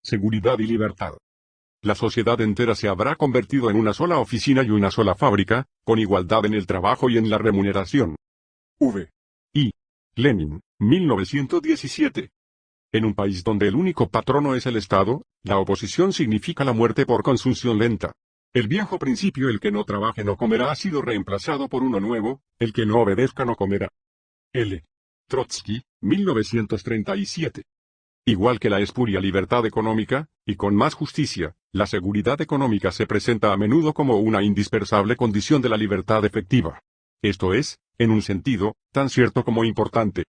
seguridad y libertad. La sociedad entera se habrá convertido en una sola oficina y una sola fábrica, con igualdad en el trabajo y en la remuneración. V. I. Lenin, 1917. En un país donde el único patrono es el Estado, la oposición significa la muerte por consumición lenta. El viejo principio el que no trabaje no comerá ha sido reemplazado por uno nuevo, el que no obedezca no comerá. L. Trotsky, 1937. Igual que la espuria libertad económica, y con más justicia, la seguridad económica se presenta a menudo como una indispensable condición de la libertad efectiva. Esto es, en un sentido, tan cierto como importante.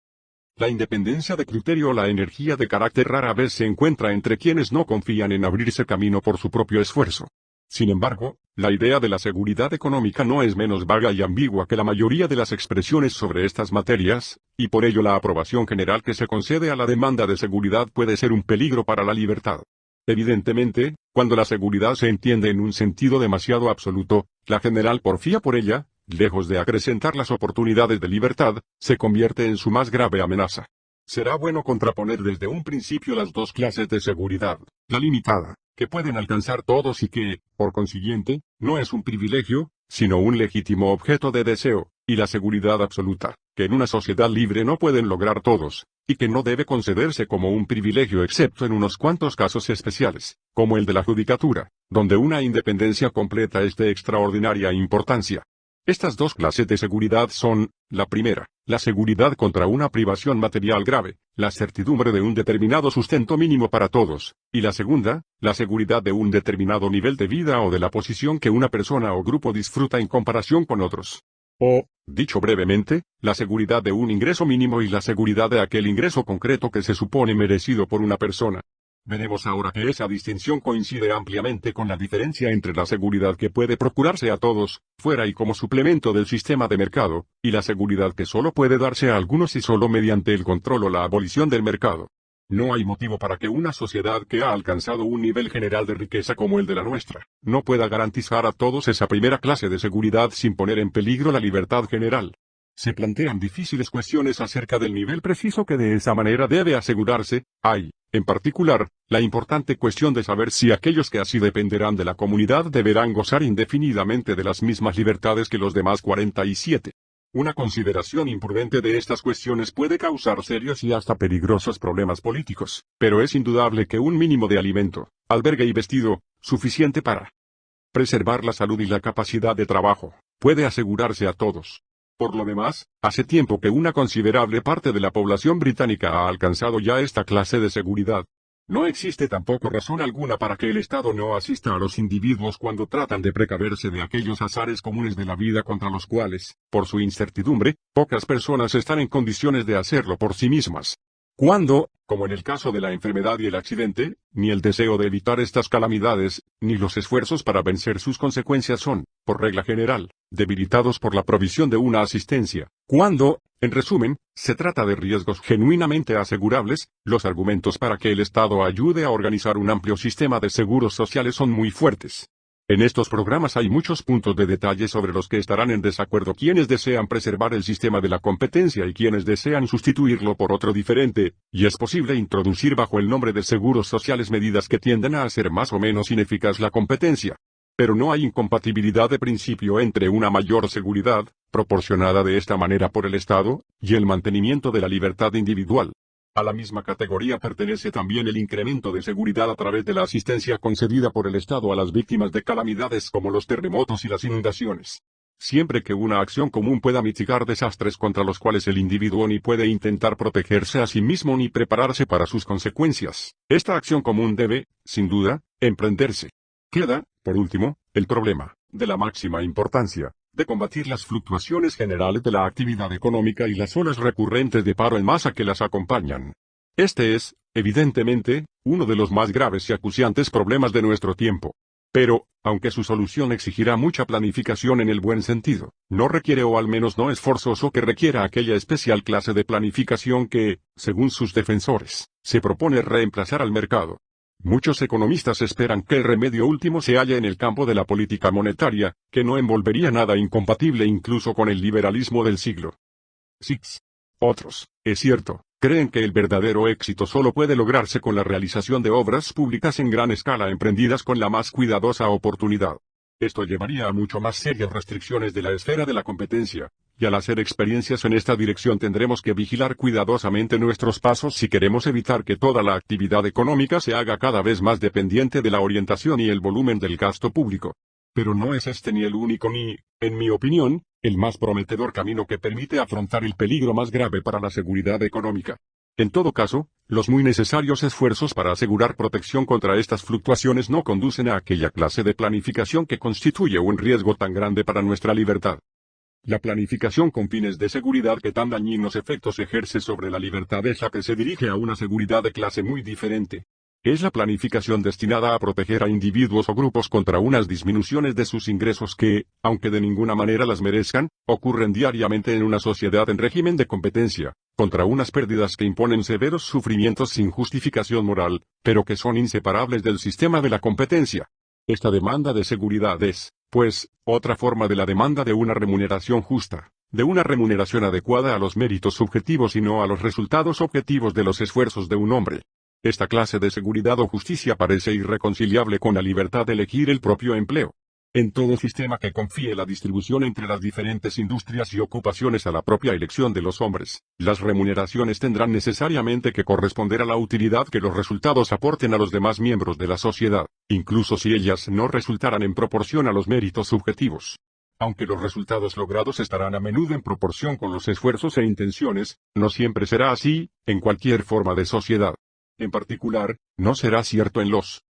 La independencia de criterio o la energía de carácter rara vez se encuentra entre quienes no confían en abrirse camino por su propio esfuerzo. Sin embargo, la idea de la seguridad económica no es menos vaga y ambigua que la mayoría de las expresiones sobre estas materias, y por ello la aprobación general que se concede a la demanda de seguridad puede ser un peligro para la libertad. Evidentemente, cuando la seguridad se entiende en un sentido demasiado absoluto, la general porfía por ella, lejos de acrecentar las oportunidades de libertad, se convierte en su más grave amenaza. Será bueno contraponer desde un principio las dos clases de seguridad, la limitada, que pueden alcanzar todos y que, por consiguiente, no es un privilegio, sino un legítimo objeto de deseo, y la seguridad absoluta, que en una sociedad libre no pueden lograr todos, y que no debe concederse como un privilegio excepto en unos cuantos casos especiales, como el de la judicatura, donde una independencia completa es de extraordinaria importancia. Estas dos clases de seguridad son, la primera, la seguridad contra una privación material grave, la certidumbre de un determinado sustento mínimo para todos, y la segunda, la seguridad de un determinado nivel de vida o de la posición que una persona o grupo disfruta en comparación con otros. O, dicho brevemente, la seguridad de un ingreso mínimo y la seguridad de aquel ingreso concreto que se supone merecido por una persona. Veremos ahora que esa distinción coincide ampliamente con la diferencia entre la seguridad que puede procurarse a todos, fuera y como suplemento del sistema de mercado, y la seguridad que solo puede darse a algunos y solo mediante el control o la abolición del mercado. No hay motivo para que una sociedad que ha alcanzado un nivel general de riqueza como el de la nuestra, no pueda garantizar a todos esa primera clase de seguridad sin poner en peligro la libertad general. Se plantean difíciles cuestiones acerca del nivel preciso que de esa manera debe asegurarse. Hay, en particular, la importante cuestión de saber si aquellos que así dependerán de la comunidad deberán gozar indefinidamente de las mismas libertades que los demás 47. Una consideración imprudente de estas cuestiones puede causar serios y hasta peligrosos problemas políticos, pero es indudable que un mínimo de alimento, albergue y vestido, suficiente para preservar la salud y la capacidad de trabajo, puede asegurarse a todos. Por lo demás, hace tiempo que una considerable parte de la población británica ha alcanzado ya esta clase de seguridad. No existe tampoco razón alguna para que el Estado no asista a los individuos cuando tratan de precaverse de aquellos azares comunes de la vida contra los cuales, por su incertidumbre, pocas personas están en condiciones de hacerlo por sí mismas. Cuando, como en el caso de la enfermedad y el accidente, ni el deseo de evitar estas calamidades, ni los esfuerzos para vencer sus consecuencias son, por regla general, debilitados por la provisión de una asistencia. Cuando, en resumen, se trata de riesgos genuinamente asegurables, los argumentos para que el Estado ayude a organizar un amplio sistema de seguros sociales son muy fuertes. En estos programas hay muchos puntos de detalle sobre los que estarán en desacuerdo quienes desean preservar el sistema de la competencia y quienes desean sustituirlo por otro diferente, y es posible introducir bajo el nombre de seguros sociales medidas que tienden a hacer más o menos ineficaz la competencia. Pero no hay incompatibilidad de principio entre una mayor seguridad, proporcionada de esta manera por el Estado, y el mantenimiento de la libertad individual. A la misma categoría pertenece también el incremento de seguridad a través de la asistencia concedida por el Estado a las víctimas de calamidades como los terremotos y las inundaciones. Siempre que una acción común pueda mitigar desastres contra los cuales el individuo ni puede intentar protegerse a sí mismo ni prepararse para sus consecuencias, esta acción común debe, sin duda, emprenderse. Queda, por último, el problema, de la máxima importancia, de combatir las fluctuaciones generales de la actividad económica y las olas recurrentes de paro en masa que las acompañan. Este es, evidentemente, uno de los más graves y acuciantes problemas de nuestro tiempo. Pero, aunque su solución exigirá mucha planificación en el buen sentido, no requiere o al menos no es forzoso que requiera aquella especial clase de planificación que, según sus defensores, se propone reemplazar al mercado. Muchos economistas esperan que el remedio último se halle en el campo de la política monetaria, que no envolvería nada incompatible incluso con el liberalismo del siglo VI. Otros, es cierto, Creen que el verdadero éxito solo puede lograrse con la realización de obras públicas en gran escala emprendidas con la más cuidadosa oportunidad. Esto llevaría a mucho más serias restricciones de la esfera de la competencia, y al hacer experiencias en esta dirección tendremos que vigilar cuidadosamente nuestros pasos si queremos evitar que toda la actividad económica se haga cada vez más dependiente de la orientación y el volumen del gasto público. Pero no es este ni el único ni, en mi opinión, el más prometedor camino que permite afrontar el peligro más grave para la seguridad económica. En todo caso, los muy necesarios esfuerzos para asegurar protección contra estas fluctuaciones no conducen a aquella clase de planificación que constituye un riesgo tan grande para nuestra libertad. La planificación con fines de seguridad que tan dañinos efectos ejerce sobre la libertad es la que se dirige a una seguridad de clase muy diferente. Es la planificación destinada a proteger a individuos o grupos contra unas disminuciones de sus ingresos que, aunque de ninguna manera las merezcan, ocurren diariamente en una sociedad en régimen de competencia, contra unas pérdidas que imponen severos sufrimientos sin justificación moral, pero que son inseparables del sistema de la competencia. Esta demanda de seguridad es, pues, otra forma de la demanda de una remuneración justa, de una remuneración adecuada a los méritos subjetivos y no a los resultados objetivos de los esfuerzos de un hombre. Esta clase de seguridad o justicia parece irreconciliable con la libertad de elegir el propio empleo. En todo sistema que confíe la distribución entre las diferentes industrias y ocupaciones a la propia elección de los hombres, las remuneraciones tendrán necesariamente que corresponder a la utilidad que los resultados aporten a los demás miembros de la sociedad, incluso si ellas no resultaran en proporción a los méritos subjetivos. Aunque los resultados logrados estarán a menudo en proporción con los esfuerzos e intenciones, no siempre será así, en cualquier forma de sociedad. En particular, no será cierto en los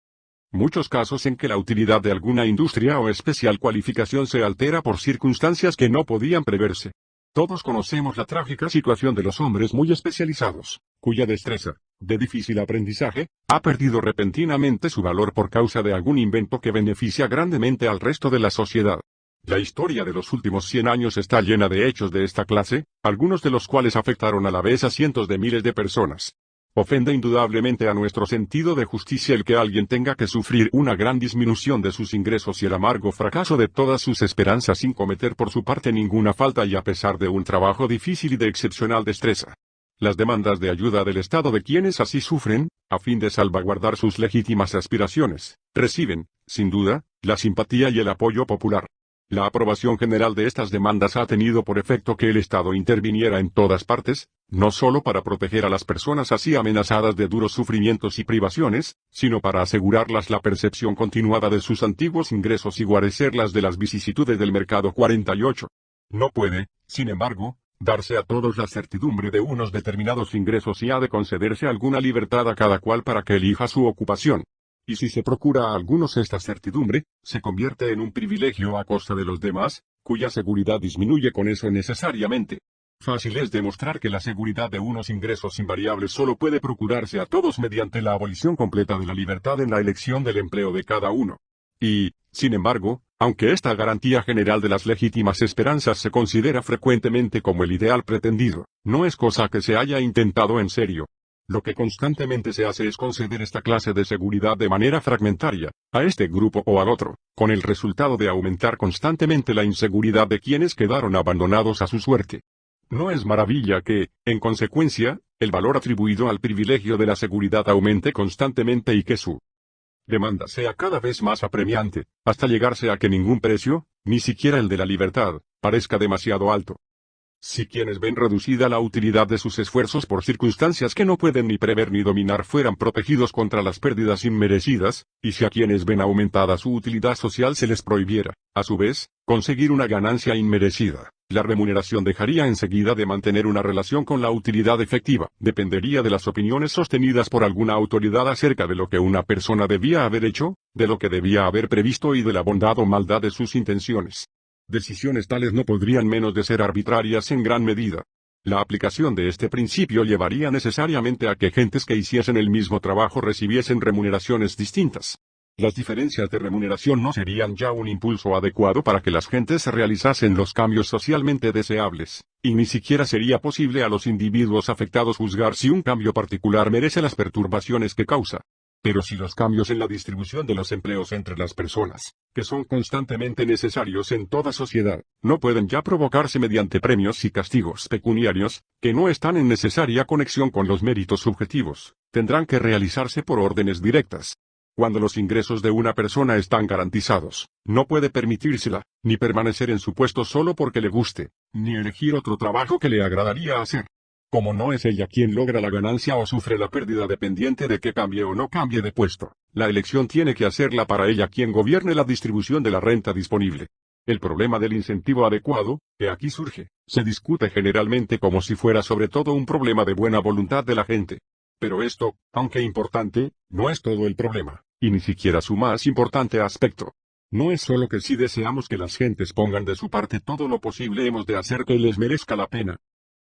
muchos casos en que la utilidad de alguna industria o especial cualificación se altera por circunstancias que no podían preverse. Todos conocemos la trágica situación de los hombres muy especializados, cuya destreza, de difícil aprendizaje, ha perdido repentinamente su valor por causa de algún invento que beneficia grandemente al resto de la sociedad. La historia de los últimos 100 años está llena de hechos de esta clase, algunos de los cuales afectaron a la vez a cientos de miles de personas. Ofende indudablemente a nuestro sentido de justicia el que alguien tenga que sufrir una gran disminución de sus ingresos y el amargo fracaso de todas sus esperanzas sin cometer por su parte ninguna falta y a pesar de un trabajo difícil y de excepcional destreza. Las demandas de ayuda del Estado de quienes así sufren, a fin de salvaguardar sus legítimas aspiraciones, reciben, sin duda, la simpatía y el apoyo popular. La aprobación general de estas demandas ha tenido por efecto que el Estado interviniera en todas partes, no solo para proteger a las personas así amenazadas de duros sufrimientos y privaciones, sino para asegurarlas la percepción continuada de sus antiguos ingresos y guarecerlas de las vicisitudes del mercado 48. No puede, sin embargo, darse a todos la certidumbre de unos determinados ingresos y ha de concederse alguna libertad a cada cual para que elija su ocupación. Y si se procura a algunos esta certidumbre, se convierte en un privilegio a costa de los demás, cuya seguridad disminuye con eso necesariamente. Fácil es demostrar que la seguridad de unos ingresos invariables solo puede procurarse a todos mediante la abolición completa de la libertad en la elección del empleo de cada uno. Y, sin embargo, aunque esta garantía general de las legítimas esperanzas se considera frecuentemente como el ideal pretendido, no es cosa que se haya intentado en serio. Lo que constantemente se hace es conceder esta clase de seguridad de manera fragmentaria, a este grupo o al otro, con el resultado de aumentar constantemente la inseguridad de quienes quedaron abandonados a su suerte. No es maravilla que, en consecuencia, el valor atribuido al privilegio de la seguridad aumente constantemente y que su demanda sea cada vez más apremiante, hasta llegarse a que ningún precio, ni siquiera el de la libertad, parezca demasiado alto. Si quienes ven reducida la utilidad de sus esfuerzos por circunstancias que no pueden ni prever ni dominar fueran protegidos contra las pérdidas inmerecidas, y si a quienes ven aumentada su utilidad social se les prohibiera, a su vez, conseguir una ganancia inmerecida, la remuneración dejaría enseguida de mantener una relación con la utilidad efectiva, dependería de las opiniones sostenidas por alguna autoridad acerca de lo que una persona debía haber hecho, de lo que debía haber previsto y de la bondad o maldad de sus intenciones. Decisiones tales no podrían menos de ser arbitrarias en gran medida. La aplicación de este principio llevaría necesariamente a que gentes que hiciesen el mismo trabajo recibiesen remuneraciones distintas. Las diferencias de remuneración no serían ya un impulso adecuado para que las gentes realizasen los cambios socialmente deseables, y ni siquiera sería posible a los individuos afectados juzgar si un cambio particular merece las perturbaciones que causa. Pero si los cambios en la distribución de los empleos entre las personas, que son constantemente necesarios en toda sociedad, no pueden ya provocarse mediante premios y castigos pecuniarios, que no están en necesaria conexión con los méritos subjetivos, tendrán que realizarse por órdenes directas. Cuando los ingresos de una persona están garantizados, no puede permitírsela, ni permanecer en su puesto solo porque le guste, ni elegir otro trabajo que le agradaría hacer. Como no es ella quien logra la ganancia o sufre la pérdida dependiente de que cambie o no cambie de puesto, la elección tiene que hacerla para ella quien gobierne la distribución de la renta disponible. El problema del incentivo adecuado, que aquí surge, se discute generalmente como si fuera sobre todo un problema de buena voluntad de la gente. Pero esto, aunque importante, no es todo el problema, y ni siquiera su más importante aspecto. No es solo que si deseamos que las gentes pongan de su parte todo lo posible hemos de hacer que les merezca la pena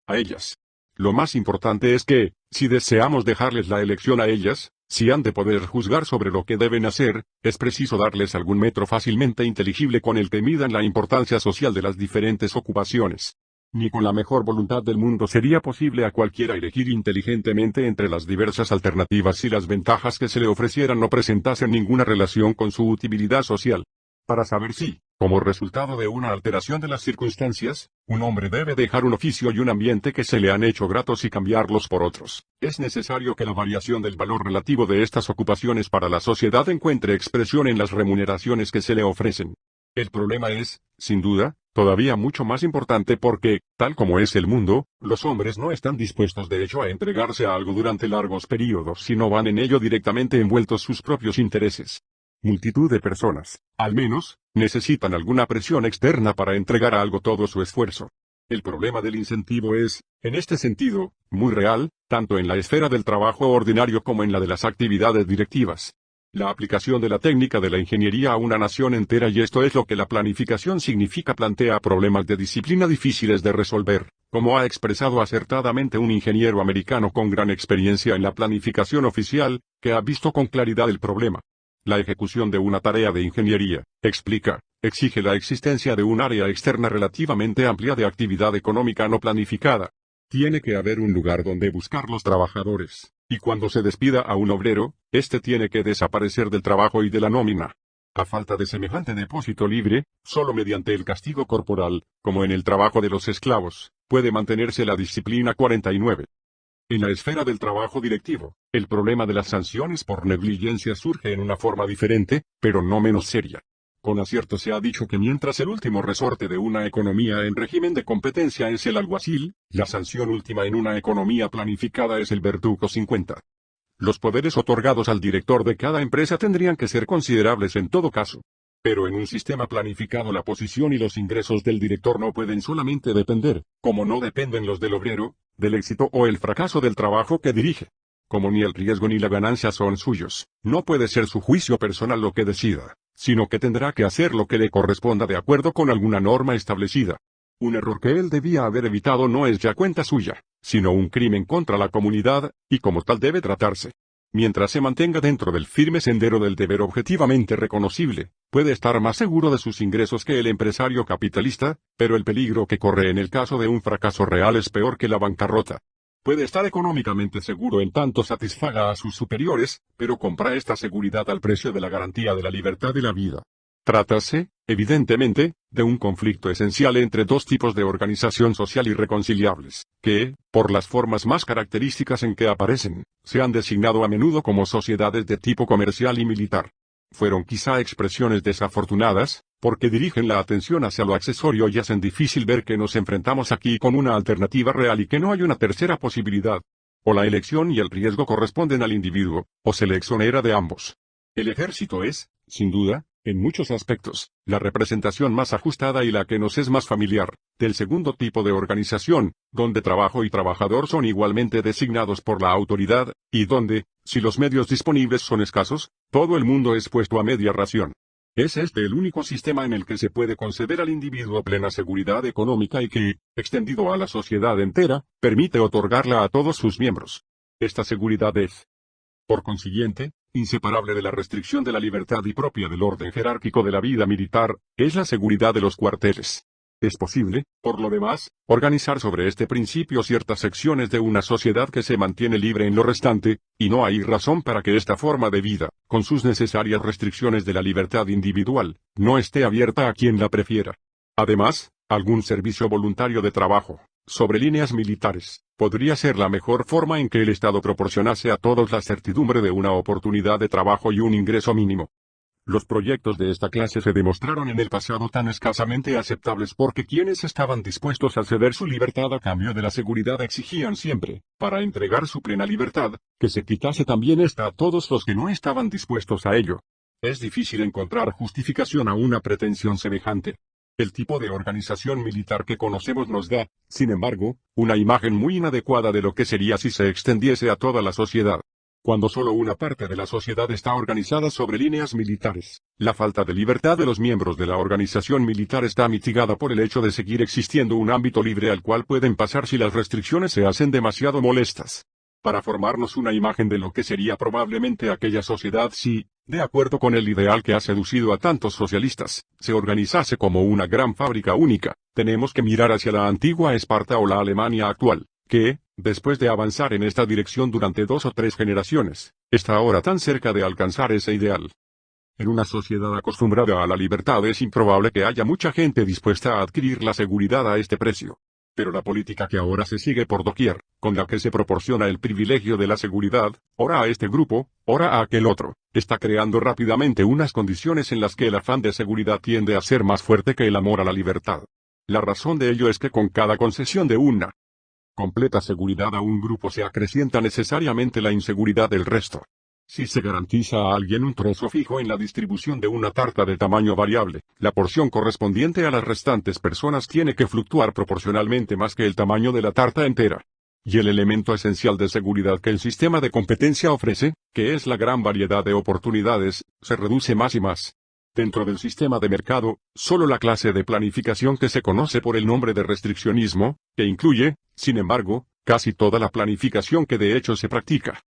a ellas. Lo más importante es que, si deseamos dejarles la elección a ellas, si han de poder juzgar sobre lo que deben hacer, es preciso darles algún metro fácilmente inteligible con el que midan la importancia social de las diferentes ocupaciones. Ni con la mejor voluntad del mundo sería posible a cualquiera elegir inteligentemente entre las diversas alternativas si las ventajas que se le ofrecieran no presentasen ninguna relación con su utilidad social. Para saber si, como resultado de una alteración de las circunstancias, un hombre debe dejar un oficio y un ambiente que se le han hecho gratos y cambiarlos por otros, es necesario que la variación del valor relativo de estas ocupaciones para la sociedad encuentre expresión en las remuneraciones que se le ofrecen. El problema es, sin duda, todavía mucho más importante porque, tal como es el mundo, los hombres no están dispuestos de hecho a entregarse a algo durante largos periodos si no van en ello directamente envueltos sus propios intereses. Multitud de personas, al menos, necesitan alguna presión externa para entregar a algo todo su esfuerzo. El problema del incentivo es, en este sentido, muy real, tanto en la esfera del trabajo ordinario como en la de las actividades directivas. La aplicación de la técnica de la ingeniería a una nación entera y esto es lo que la planificación significa plantea problemas de disciplina difíciles de resolver, como ha expresado acertadamente un ingeniero americano con gran experiencia en la planificación oficial, que ha visto con claridad el problema. La ejecución de una tarea de ingeniería, explica, exige la existencia de un área externa relativamente amplia de actividad económica no planificada. Tiene que haber un lugar donde buscar los trabajadores, y cuando se despida a un obrero, éste tiene que desaparecer del trabajo y de la nómina. A falta de semejante depósito libre, solo mediante el castigo corporal, como en el trabajo de los esclavos, puede mantenerse la disciplina 49. En la esfera del trabajo directivo, el problema de las sanciones por negligencia surge en una forma diferente, pero no menos seria. Con acierto se ha dicho que mientras el último resorte de una economía en régimen de competencia es el alguacil, la sanción última en una economía planificada es el verdugo 50. Los poderes otorgados al director de cada empresa tendrían que ser considerables en todo caso. Pero en un sistema planificado la posición y los ingresos del director no pueden solamente depender, como no dependen los del obrero, del éxito o el fracaso del trabajo que dirige. Como ni el riesgo ni la ganancia son suyos, no puede ser su juicio personal lo que decida, sino que tendrá que hacer lo que le corresponda de acuerdo con alguna norma establecida. Un error que él debía haber evitado no es ya cuenta suya, sino un crimen contra la comunidad, y como tal debe tratarse. Mientras se mantenga dentro del firme sendero del deber objetivamente reconocible, puede estar más seguro de sus ingresos que el empresario capitalista, pero el peligro que corre en el caso de un fracaso real es peor que la bancarrota. Puede estar económicamente seguro en tanto satisfaga a sus superiores, pero compra esta seguridad al precio de la garantía de la libertad y la vida. Trátase, evidentemente, de un conflicto esencial entre dos tipos de organización social irreconciliables, que, por las formas más características en que aparecen, se han designado a menudo como sociedades de tipo comercial y militar. Fueron quizá expresiones desafortunadas, porque dirigen la atención hacia lo accesorio y hacen difícil ver que nos enfrentamos aquí con una alternativa real y que no hay una tercera posibilidad. O la elección y el riesgo corresponden al individuo, o se le exonera de ambos. El ejército es, sin duda, en muchos aspectos, la representación más ajustada y la que nos es más familiar, del segundo tipo de organización, donde trabajo y trabajador son igualmente designados por la autoridad, y donde, si los medios disponibles son escasos, todo el mundo es puesto a media ración. Es este el único sistema en el que se puede conceder al individuo plena seguridad económica y que, extendido a la sociedad entera, permite otorgarla a todos sus miembros. Esta seguridad es, por consiguiente, inseparable de la restricción de la libertad y propia del orden jerárquico de la vida militar, es la seguridad de los cuarteles. Es posible, por lo demás, organizar sobre este principio ciertas secciones de una sociedad que se mantiene libre en lo restante, y no hay razón para que esta forma de vida, con sus necesarias restricciones de la libertad individual, no esté abierta a quien la prefiera. Además, algún servicio voluntario de trabajo, sobre líneas militares, podría ser la mejor forma en que el Estado proporcionase a todos la certidumbre de una oportunidad de trabajo y un ingreso mínimo. Los proyectos de esta clase se demostraron en el pasado tan escasamente aceptables porque quienes estaban dispuestos a ceder su libertad a cambio de la seguridad exigían siempre, para entregar su plena libertad, que se quitase también esta a todos los que no estaban dispuestos a ello. Es difícil encontrar justificación a una pretensión semejante. El tipo de organización militar que conocemos nos da, sin embargo, una imagen muy inadecuada de lo que sería si se extendiese a toda la sociedad. Cuando solo una parte de la sociedad está organizada sobre líneas militares, la falta de libertad de los miembros de la organización militar está mitigada por el hecho de seguir existiendo un ámbito libre al cual pueden pasar si las restricciones se hacen demasiado molestas. Para formarnos una imagen de lo que sería probablemente aquella sociedad si, de acuerdo con el ideal que ha seducido a tantos socialistas, se organizase como una gran fábrica única, tenemos que mirar hacia la antigua Esparta o la Alemania actual, que, después de avanzar en esta dirección durante 2 o 3 generaciones, está ahora tan cerca de alcanzar ese ideal. En una sociedad acostumbrada a la libertad es improbable que haya mucha gente dispuesta a adquirir la seguridad a este precio. Pero la política que ahora se sigue por doquier, con la que se proporciona el privilegio de la seguridad, ora a este grupo, ora a aquel otro, está creando rápidamente unas condiciones en las que el afán de seguridad tiende a ser más fuerte que el amor a la libertad. La razón de ello es que con cada concesión de una completa seguridad a un grupo se acrecienta necesariamente la inseguridad del resto. Si se garantiza a alguien un trozo fijo en la distribución de una tarta de tamaño variable, la porción correspondiente a las restantes personas tiene que fluctuar proporcionalmente más que el tamaño de la tarta entera. Y el elemento esencial de seguridad que el sistema de competencia ofrece, que es la gran variedad de oportunidades, se reduce más y más. Dentro del sistema de mercado, solo la clase de planificación que se conoce por el nombre de restriccionismo, que incluye, sin embargo, casi toda la planificación que de hecho se practica,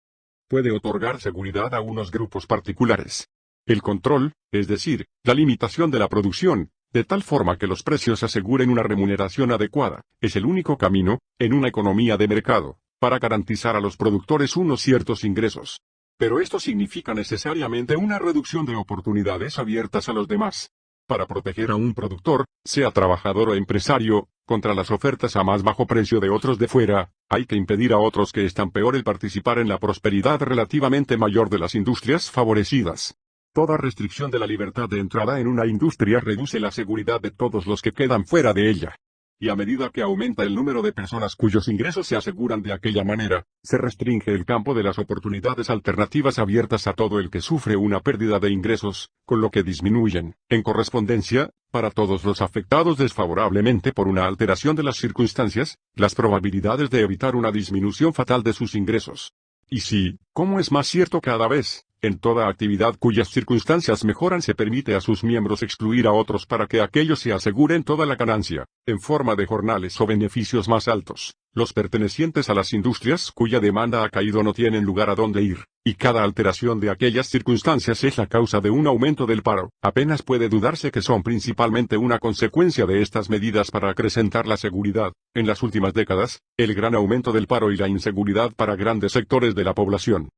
puede otorgar seguridad a unos grupos particulares. El control, es decir, la limitación de la producción, de tal forma que los precios aseguren una remuneración adecuada, es el único camino, en una economía de mercado, para garantizar a los productores unos ciertos ingresos. Pero esto significa necesariamente una reducción de oportunidades abiertas a los demás. Para proteger a un productor, sea trabajador o empresario, contra las ofertas a más bajo precio de otros de fuera, hay que impedir a otros que están peor el participar en la prosperidad relativamente mayor de las industrias favorecidas. Toda restricción de la libertad de entrada en una industria reduce la seguridad de todos los que quedan fuera de ella. Y a medida que aumenta el número de personas cuyos ingresos se aseguran de aquella manera, se restringe el campo de las oportunidades alternativas abiertas a todo el que sufre una pérdida de ingresos, con lo que disminuyen, en correspondencia, para todos los afectados desfavorablemente por una alteración de las circunstancias, las probabilidades de evitar una disminución fatal de sus ingresos. Y si, como es más cierto cada vez, en toda actividad cuyas circunstancias mejoran se permite a sus miembros excluir a otros para que aquellos se aseguren toda la ganancia, en forma de jornales o beneficios más altos, los pertenecientes a las industrias cuya demanda ha caído no tienen lugar a dónde ir, y cada alteración de aquellas circunstancias es la causa de un aumento del paro. Apenas puede dudarse que son principalmente una consecuencia de estas medidas para acrecentar la seguridad. En las últimas décadas, el gran aumento del paro y la inseguridad para grandes sectores de la población.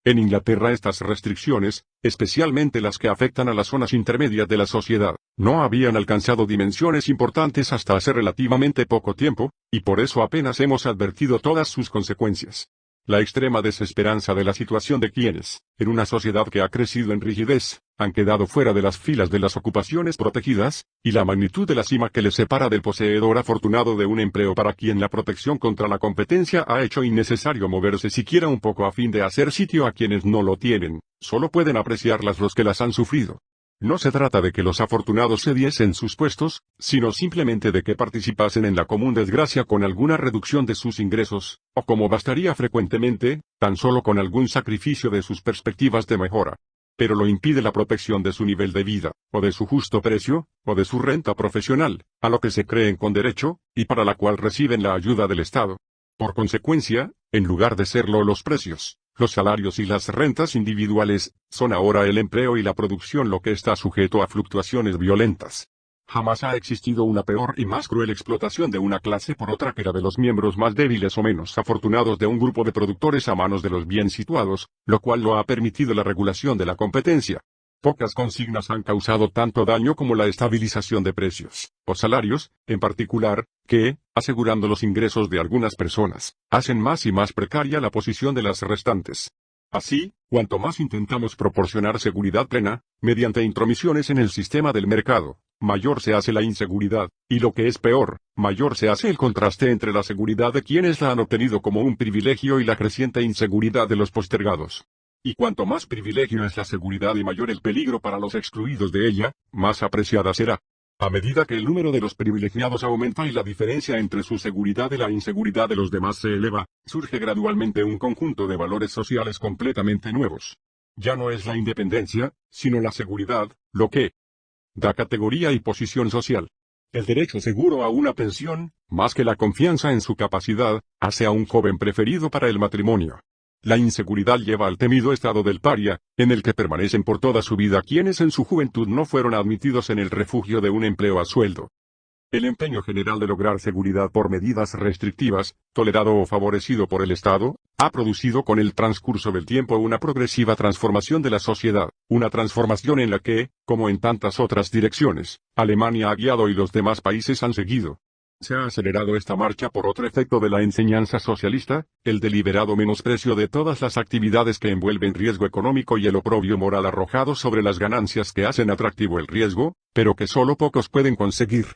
En Inglaterra estas restricciones, especialmente las que afectan a las zonas intermedias de la sociedad, no habían alcanzado dimensiones importantes hasta hace relativamente poco tiempo, y por eso apenas hemos advertido todas sus consecuencias. La extrema desesperanza de la situación de quienes, en una sociedad que ha crecido en rigidez, han quedado fuera de las filas de las ocupaciones protegidas, y la magnitud de la cima que les separa del poseedor afortunado de un empleo para quien la protección contra la competencia ha hecho innecesario moverse siquiera un poco a fin de hacer sitio a quienes no lo tienen, solo pueden apreciarlas los que las han sufrido. No se trata de que los afortunados cediesen sus puestos, sino simplemente de que participasen en la común desgracia con alguna reducción de sus ingresos, o como bastaría frecuentemente, tan solo con algún sacrificio de sus perspectivas de mejora. Pero lo impide la protección de su nivel de vida, o de su justo precio, o de su renta profesional, a lo que se creen con derecho, y para la cual reciben la ayuda del Estado. Por consecuencia, en lugar de serlo los precios, los salarios y las rentas individuales, son ahora el empleo y la producción lo que está sujeto a fluctuaciones violentas. Jamás ha existido una peor y más cruel explotación de una clase por otra que la de los miembros más débiles o menos afortunados de un grupo de productores a manos de los bien situados, lo cual lo ha permitido la regulación de la competencia. Pocas consignas han causado tanto daño como la estabilización de precios, o salarios, en particular, que, asegurando los ingresos de algunas personas, hacen más y más precaria la posición de las restantes. Así, cuanto más intentamos proporcionar seguridad plena, mediante intromisiones en el sistema del mercado, mayor se hace la inseguridad, y lo que es peor, mayor se hace el contraste entre la seguridad de quienes la han obtenido como un privilegio y la creciente inseguridad de los postergados. Y cuanto más privilegio es la seguridad y mayor el peligro para los excluidos de ella, más apreciada será. A medida que el número de los privilegiados aumenta y la diferencia entre su seguridad y la inseguridad de los demás se eleva, surge gradualmente un conjunto de valores sociales completamente nuevos. Ya no es la independencia, sino la seguridad, lo que da categoría y posición social. El derecho seguro a una pensión, más que la confianza en su capacidad, hace a un joven preferido para el matrimonio. La inseguridad lleva al temido estado del paria, en el que permanecen por toda su vida quienes en su juventud no fueron admitidos en el refugio de un empleo a sueldo. El empeño general de lograr seguridad por medidas restrictivas, tolerado o favorecido por el Estado, ha producido con el transcurso del tiempo una progresiva transformación de la sociedad, una transformación en la que, como en tantas otras direcciones, Alemania ha guiado y los demás países han seguido. Se ha acelerado esta marcha por otro efecto de la enseñanza socialista, el deliberado menosprecio de todas las actividades que envuelven riesgo económico y el oprobio moral arrojado sobre las ganancias que hacen atractivo el riesgo, pero que solo pocos pueden conseguir.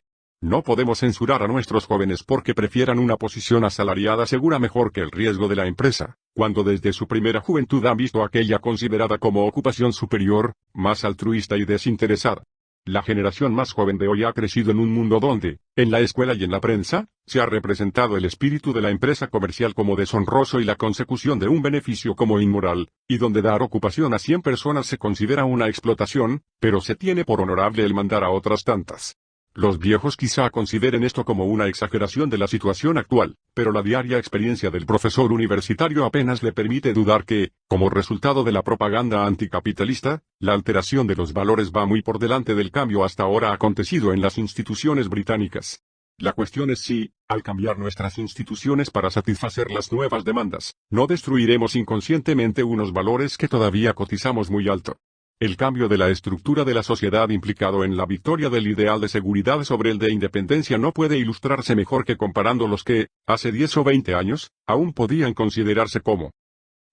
No podemos censurar a nuestros jóvenes porque prefieran una posición asalariada segura mejor que el riesgo de la empresa, cuando desde su primera juventud han visto aquella considerada como ocupación superior, más altruista y desinteresada. La generación más joven de hoy ha crecido en un mundo donde, en la escuela y en la prensa, se ha representado el espíritu de la empresa comercial como deshonroso y la consecución de un beneficio como inmoral, y donde dar ocupación a 100 personas se considera una explotación, pero se tiene por honorable el mandar a otras tantas. Los viejos quizá consideren esto como una exageración de la situación actual, pero la diaria experiencia del profesor universitario apenas le permite dudar que, como resultado de la propaganda anticapitalista, la alteración de los valores va muy por delante del cambio hasta ahora acontecido en las instituciones británicas. La cuestión es si, al cambiar nuestras instituciones para satisfacer las nuevas demandas, no destruiremos inconscientemente unos valores que todavía cotizamos muy alto. El cambio de la estructura de la sociedad implicado en la victoria del ideal de seguridad sobre el de independencia no puede ilustrarse mejor que comparando los que, hace 10 o 20 años, aún podían considerarse como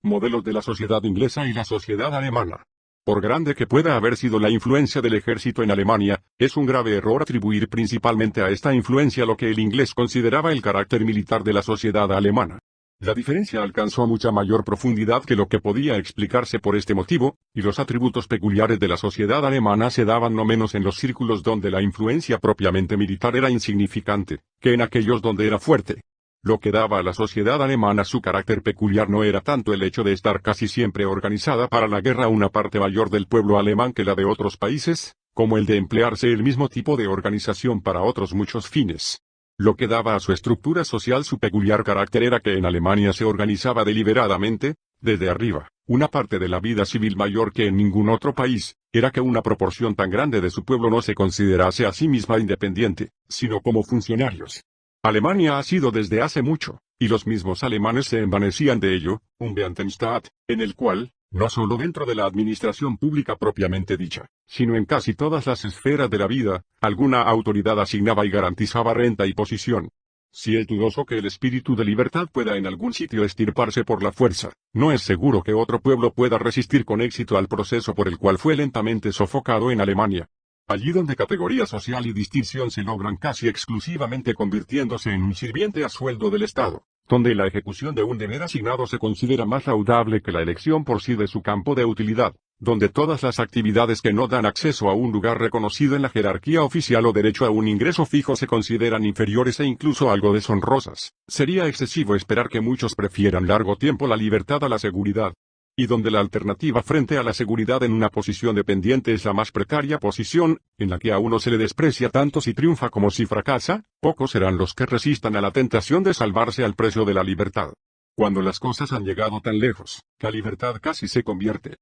modelos de la sociedad inglesa y la sociedad alemana. Por grande que pueda haber sido la influencia del ejército en Alemania, es un grave error atribuir principalmente a esta influencia lo que el inglés consideraba el carácter militar de la sociedad alemana. La diferencia alcanzó mucha mayor profundidad que lo que podía explicarse por este motivo, y los atributos peculiares de la sociedad alemana se daban no menos en los círculos donde la influencia propiamente militar era insignificante, que en aquellos donde era fuerte. Lo que daba a la sociedad alemana su carácter peculiar no era tanto el hecho de estar casi siempre organizada para la guerra una parte mayor del pueblo alemán que la de otros países, como el de emplearse el mismo tipo de organización para otros muchos fines. Lo que daba a su estructura social su peculiar carácter era que en Alemania se organizaba deliberadamente, desde arriba, una parte de la vida civil mayor que en ningún otro país, era que una proporción tan grande de su pueblo no se considerase a sí misma independiente, sino como funcionarios. Alemania ha sido desde hace mucho, y los mismos alemanes se envanecían de ello, un Beamtenstaat, en el cual, no solo dentro de la administración pública propiamente dicha, sino en casi todas las esferas de la vida, alguna autoridad asignaba y garantizaba renta y posición. Si es dudoso que el espíritu de libertad pueda en algún sitio estirparse por la fuerza, no es seguro que otro pueblo pueda resistir con éxito al proceso por el cual fue lentamente sofocado en Alemania. Allí donde categoría social y distinción se logran casi exclusivamente convirtiéndose en un sirviente a sueldo del Estado, donde la ejecución de un deber asignado se considera más laudable que la elección por sí de su campo de utilidad, donde todas las actividades que no dan acceso a un lugar reconocido en la jerarquía oficial o derecho a un ingreso fijo se consideran inferiores e incluso algo deshonrosas, sería excesivo esperar que muchos prefieran largo tiempo la libertad a la seguridad. Y donde la alternativa frente a la seguridad en una posición dependiente es la más precaria posición, en la que a uno se le desprecia tanto si triunfa como si fracasa, pocos serán los que resistan a la tentación de salvarse al precio de la libertad. Cuando las cosas han llegado tan lejos, la libertad casi se convierte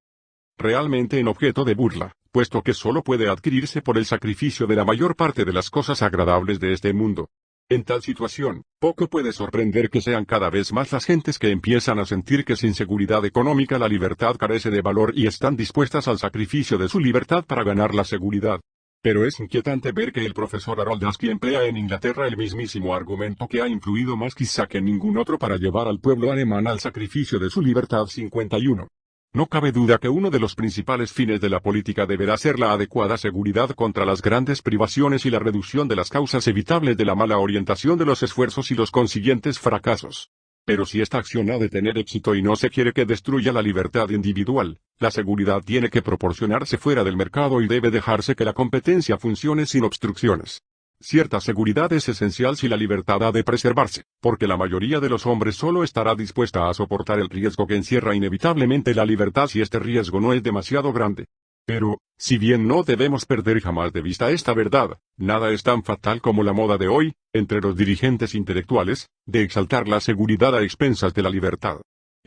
realmente en objeto de burla, puesto que solo puede adquirirse por el sacrificio de la mayor parte de las cosas agradables de este mundo. En tal situación, poco puede sorprender que sean cada vez más las gentes que empiezan a sentir que sin seguridad económica la libertad carece de valor y están dispuestas al sacrificio de su libertad para ganar la seguridad. Pero es inquietante ver que el profesor Harold Askey emplea en Inglaterra el mismísimo argumento que ha influido más quizá que ningún otro para llevar al pueblo alemán al sacrificio de su libertad 51. No cabe duda que uno de los principales fines de la política deberá ser la adecuada seguridad contra las grandes privaciones y la reducción de las causas evitables de la mala orientación de los esfuerzos y los consiguientes fracasos. Pero si esta acción ha de tener éxito y no se quiere que destruya la libertad individual, la seguridad tiene que proporcionarse fuera del mercado y debe dejarse que la competencia funcione sin obstrucciones. Cierta seguridad es esencial si la libertad ha de preservarse, porque la mayoría de los hombres solo estará dispuesta a soportar el riesgo que encierra inevitablemente la libertad si este riesgo no es demasiado grande. Pero, si bien no debemos perder jamás de vista esta verdad, nada es tan fatal como la moda de hoy, entre los dirigentes intelectuales, de exaltar la seguridad a expensas de la libertad.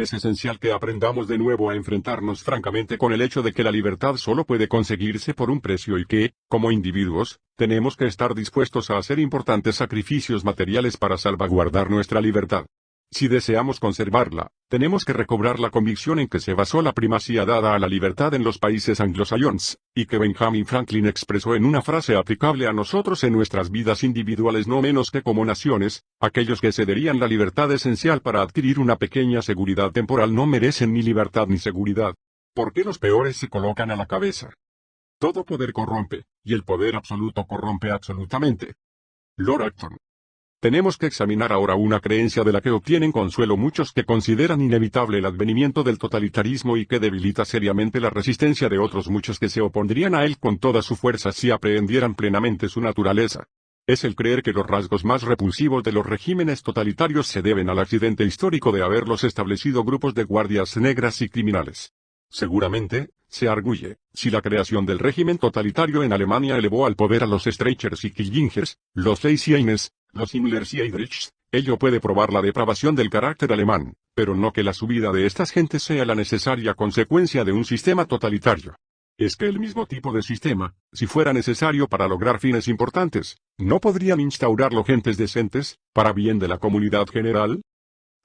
Es esencial que aprendamos de nuevo a enfrentarnos francamente con el hecho de que la libertad solo puede conseguirse por un precio y que, como individuos, tenemos que estar dispuestos a hacer importantes sacrificios materiales para salvaguardar nuestra libertad. Si deseamos conservarla, tenemos que recobrar la convicción en que se basó la primacía dada a la libertad en los países anglosajones, y que Benjamin Franklin expresó en una frase aplicable a nosotros en nuestras vidas individuales no menos que como naciones: aquellos que cederían la libertad esencial para adquirir una pequeña seguridad temporal no merecen ni libertad ni seguridad. ¿Por qué los peores se colocan a la cabeza? Todo poder corrompe, y el poder absoluto corrompe absolutamente. Lord Acton. Tenemos que examinar ahora una creencia de la que obtienen consuelo muchos que consideran inevitable el advenimiento del totalitarismo y que debilita seriamente la resistencia de otros muchos que se opondrían a él con toda su fuerza si aprendieran plenamente su naturaleza. Es el creer que los rasgos más repulsivos de los regímenes totalitarios se deben al accidente histórico de haberlos establecido grupos de guardias negras y criminales. Seguramente, se arguye, si la creación del régimen totalitario en Alemania elevó al poder a los Streichers y Killingers, los Leysianes, los Himmlers y Heydrichs, ello puede probar la depravación del carácter alemán, pero no que la subida de estas gentes sea la necesaria consecuencia de un sistema totalitario. Es que el mismo tipo de sistema, si fuera necesario para lograr fines importantes, ¿no podrían instaurarlo gentes decentes, para bien de la comunidad general?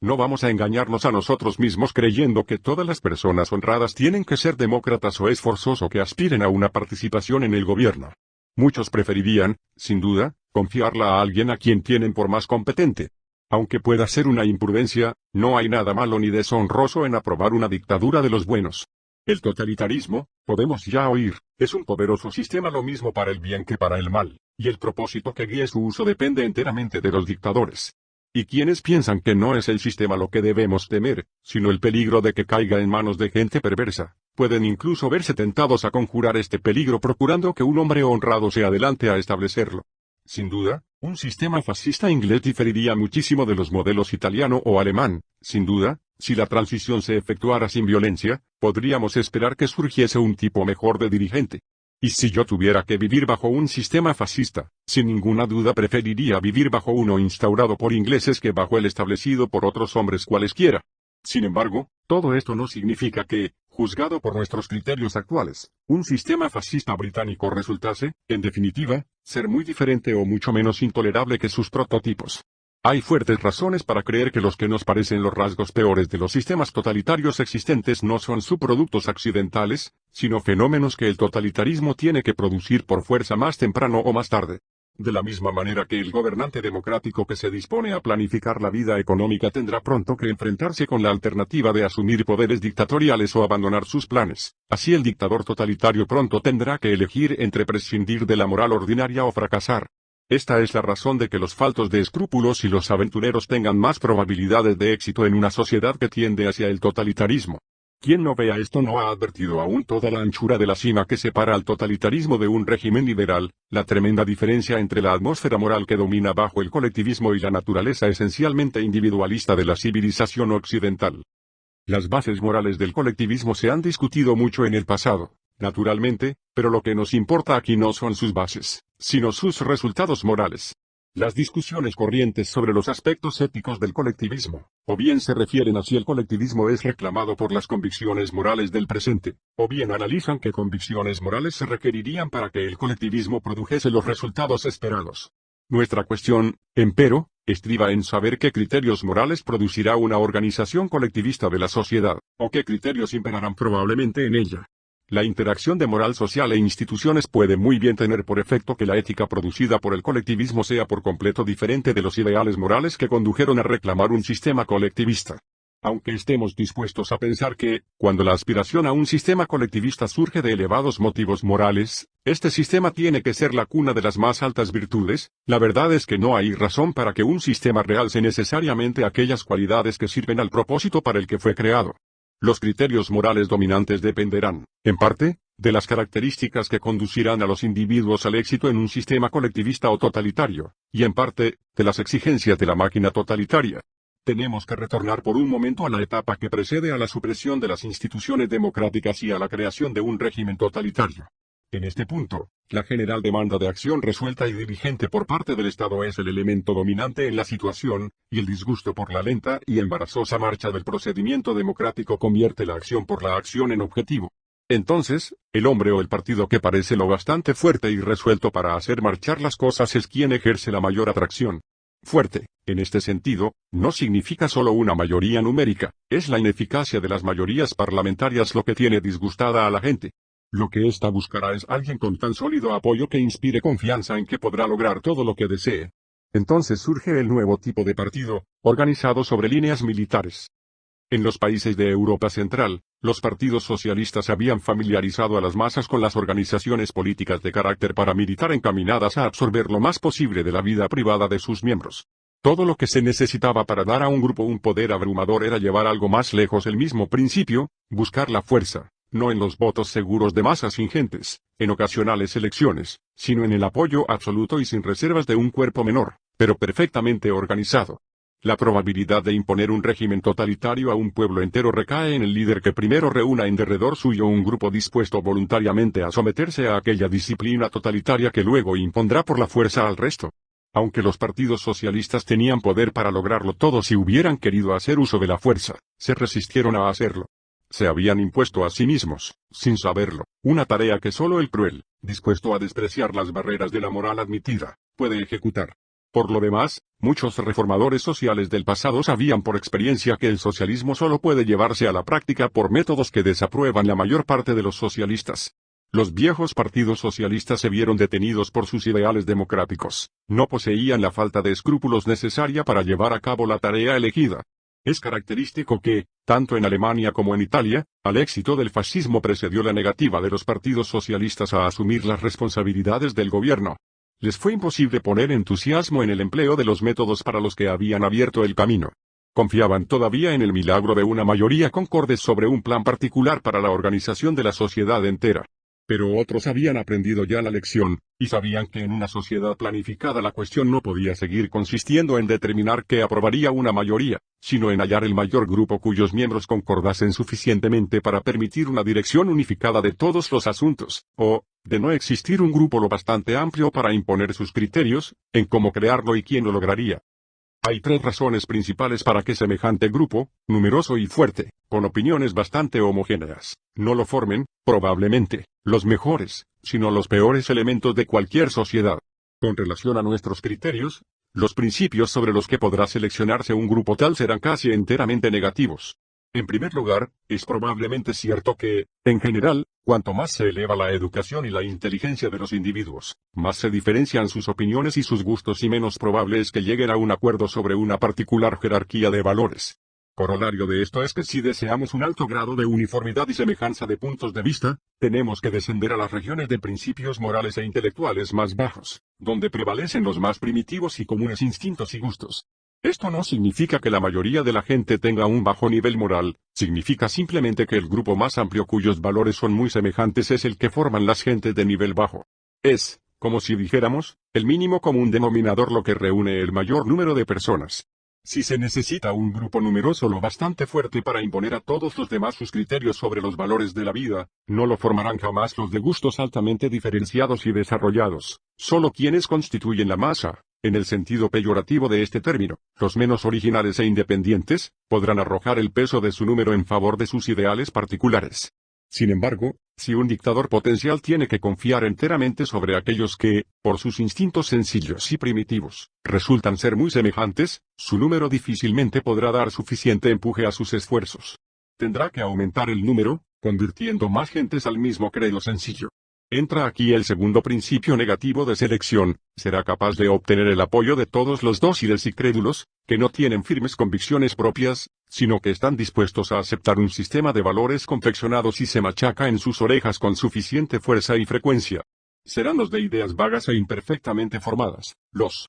No vamos a engañarnos a nosotros mismos creyendo que todas las personas honradas tienen que ser demócratas o es forzoso que aspiren a una participación en el gobierno. Muchos preferirían, sin duda, confiarla a alguien a quien tienen por más competente. Aunque pueda ser una imprudencia, no hay nada malo ni deshonroso en aprobar una dictadura de los buenos. El totalitarismo, podemos ya oír, es un poderoso sistema lo mismo para el bien que para el mal, y el propósito que guíe su uso depende enteramente de los dictadores. Y quienes piensan que no es el sistema lo que debemos temer, sino el peligro de que caiga en manos de gente perversa, pueden incluso verse tentados a conjurar este peligro procurando que un hombre honrado se adelante a establecerlo. Sin duda, un sistema fascista inglés diferiría muchísimo de los modelos italiano o alemán. Sin duda, si la transición se efectuara sin violencia, podríamos esperar que surgiese un tipo mejor de dirigente. Y si yo tuviera que vivir bajo un sistema fascista, sin ninguna duda preferiría vivir bajo uno instaurado por ingleses que bajo el establecido por otros hombres cualesquiera. Sin embargo, todo esto no significa que, juzgado por nuestros criterios actuales, un sistema fascista británico resultase, en definitiva, ser muy diferente o mucho menos intolerable que sus prototipos. Hay fuertes razones para creer que los que nos parecen los rasgos peores de los sistemas totalitarios existentes no son subproductos accidentales, sino fenómenos que el totalitarismo tiene que producir por fuerza más temprano o más tarde. De la misma manera que el gobernante democrático que se dispone a planificar la vida económica tendrá pronto que enfrentarse con la alternativa de asumir poderes dictatoriales o abandonar sus planes, así el dictador totalitario pronto tendrá que elegir entre prescindir de la moral ordinaria o fracasar. Esta es la razón de que los faltos de escrúpulos y los aventureros tengan más probabilidades de éxito en una sociedad que tiende hacia el totalitarismo. Quien no vea esto no ha advertido aún toda la anchura de la cima que separa al totalitarismo de un régimen liberal, la tremenda diferencia entre la atmósfera moral que domina bajo el colectivismo y la naturaleza esencialmente individualista de la civilización occidental. Las bases morales del colectivismo se han discutido mucho en el pasado, naturalmente, pero lo que nos importa aquí no son sus bases, sino sus resultados morales. Las discusiones corrientes sobre los aspectos éticos del colectivismo, o bien se refieren a si el colectivismo es reclamado por las convicciones morales del presente, o bien analizan qué convicciones morales se requerirían para que el colectivismo produjese los resultados esperados. Nuestra cuestión, empero, estriba en saber qué criterios morales producirá una organización colectivista de la sociedad, o qué criterios imperarán probablemente en ella. La interacción de moral social e instituciones puede muy bien tener por efecto que la ética producida por el colectivismo sea por completo diferente de los ideales morales que condujeron a reclamar un sistema colectivista. Aunque estemos dispuestos a pensar que, cuando la aspiración a un sistema colectivista surge de elevados motivos morales, este sistema tiene que ser la cuna de las más altas virtudes, la verdad es que no hay razón para que un sistema realce necesariamente aquellas cualidades que sirven al propósito para el que fue creado. Los criterios morales dominantes dependerán, en parte, de las características que conducirán a los individuos al éxito en un sistema colectivista o totalitario, y en parte, de las exigencias de la máquina totalitaria. Tenemos que retornar por un momento a la etapa que precede a la supresión de las instituciones democráticas y a la creación de un régimen totalitario. En este punto, la general demanda de acción resuelta y diligente por parte del Estado es el elemento dominante en la situación, y el disgusto por la lenta y embarazosa marcha del procedimiento democrático convierte la acción por la acción en objetivo. Entonces, el hombre o el partido que parece lo bastante fuerte y resuelto para hacer marchar las cosas es quien ejerce la mayor atracción. Fuerte, en este sentido, no significa solo una mayoría numérica, es la ineficacia de las mayorías parlamentarias lo que tiene disgustada a la gente. Lo que ésta buscará es alguien con tan sólido apoyo que inspire confianza en que podrá lograr todo lo que desee. Entonces surge el nuevo tipo de partido, organizado sobre líneas militares. En los países de Europa Central, los partidos socialistas habían familiarizado a las masas con las organizaciones políticas de carácter paramilitar encaminadas a absorber lo más posible de la vida privada de sus miembros. Todo lo que se necesitaba para dar a un grupo un poder abrumador era llevar algo más lejos el mismo principio, buscar la fuerza, no en los votos seguros de masas ingentes, en ocasionales elecciones, sino en el apoyo absoluto y sin reservas de un cuerpo menor, pero perfectamente organizado. La probabilidad de imponer un régimen totalitario a un pueblo entero recae en el líder que primero reúna en derredor suyo un grupo dispuesto voluntariamente a someterse a aquella disciplina totalitaria que luego impondrá por la fuerza al resto. Aunque los partidos socialistas tenían poder para lograrlo todo si hubieran querido hacer uso de la fuerza, se resistieron a hacerlo. Se habían impuesto a sí mismos, sin saberlo, una tarea que solo el cruel, dispuesto a despreciar las barreras de la moral admitida, puede ejecutar. Por lo demás, muchos reformadores sociales del pasado sabían por experiencia que el socialismo solo puede llevarse a la práctica por métodos que desaprueban la mayor parte de los socialistas. Los viejos partidos socialistas se vieron detenidos por sus ideales democráticos, no poseían la falta de escrúpulos necesaria para llevar a cabo la tarea elegida. Es característico que, tanto en Alemania como en Italia, al éxito del fascismo precedió la negativa de los partidos socialistas a asumir las responsabilidades del gobierno. Les fue imposible poner entusiasmo en el empleo de los métodos para los que habían abierto el camino. Confiaban todavía en el milagro de una mayoría concorde sobre un plan particular para la organización de la sociedad entera. Pero otros habían aprendido ya la lección, y sabían que en una sociedad planificada la cuestión no podía seguir consistiendo en determinar qué aprobaría una mayoría, sino en hallar el mayor grupo cuyos miembros concordasen suficientemente para permitir una dirección unificada de todos los asuntos, o, de no existir un grupo lo bastante amplio para imponer sus criterios, en cómo crearlo y quién lo lograría. Hay tres razones principales para que semejante grupo, numeroso y fuerte, con opiniones bastante homogéneas, no lo formen, probablemente, los mejores, sino los peores elementos de cualquier sociedad. Con relación a nuestros criterios, los principios sobre los que podrá seleccionarse un grupo tal serán casi enteramente negativos. En primer lugar, es probablemente cierto que, en general, cuanto más se eleva la educación y la inteligencia de los individuos, más se diferencian sus opiniones y sus gustos y menos probable es que lleguen a un acuerdo sobre una particular jerarquía de valores. Corolario de esto es que si deseamos un alto grado de uniformidad y semejanza de puntos de vista, tenemos que descender a las regiones de principios morales e intelectuales más bajos, donde prevalecen los más primitivos y comunes instintos y gustos. Esto no significa que la mayoría de la gente tenga un bajo nivel moral, significa simplemente que el grupo más amplio cuyos valores son muy semejantes es el que forman las gentes de nivel bajo. Es, como si dijéramos, el mínimo común denominador lo que reúne el mayor número de personas. Si se necesita un grupo numeroso lo bastante fuerte para imponer a todos los demás sus criterios sobre los valores de la vida, no lo formarán jamás los de gustos altamente diferenciados y desarrollados, solo quienes constituyen la masa, En el sentido peyorativo de este término, los menos originales e independientes, podrán arrojar el peso de su número en favor de sus ideales particulares. Sin embargo, si un dictador potencial tiene que confiar enteramente sobre aquellos que, por sus instintos sencillos y primitivos, resultan ser muy semejantes, su número difícilmente podrá dar suficiente empuje a sus esfuerzos. Tendrá que aumentar el número, convirtiendo más gentes al mismo credo sencillo. Entra aquí el segundo principio negativo de selección: será capaz de obtener el apoyo de todos los dóciles y crédulos, que no tienen firmes convicciones propias, sino que están dispuestos a aceptar un sistema de valores confeccionados y se machaca en sus orejas con suficiente fuerza y frecuencia. Serán los de ideas vagas e imperfectamente formadas, los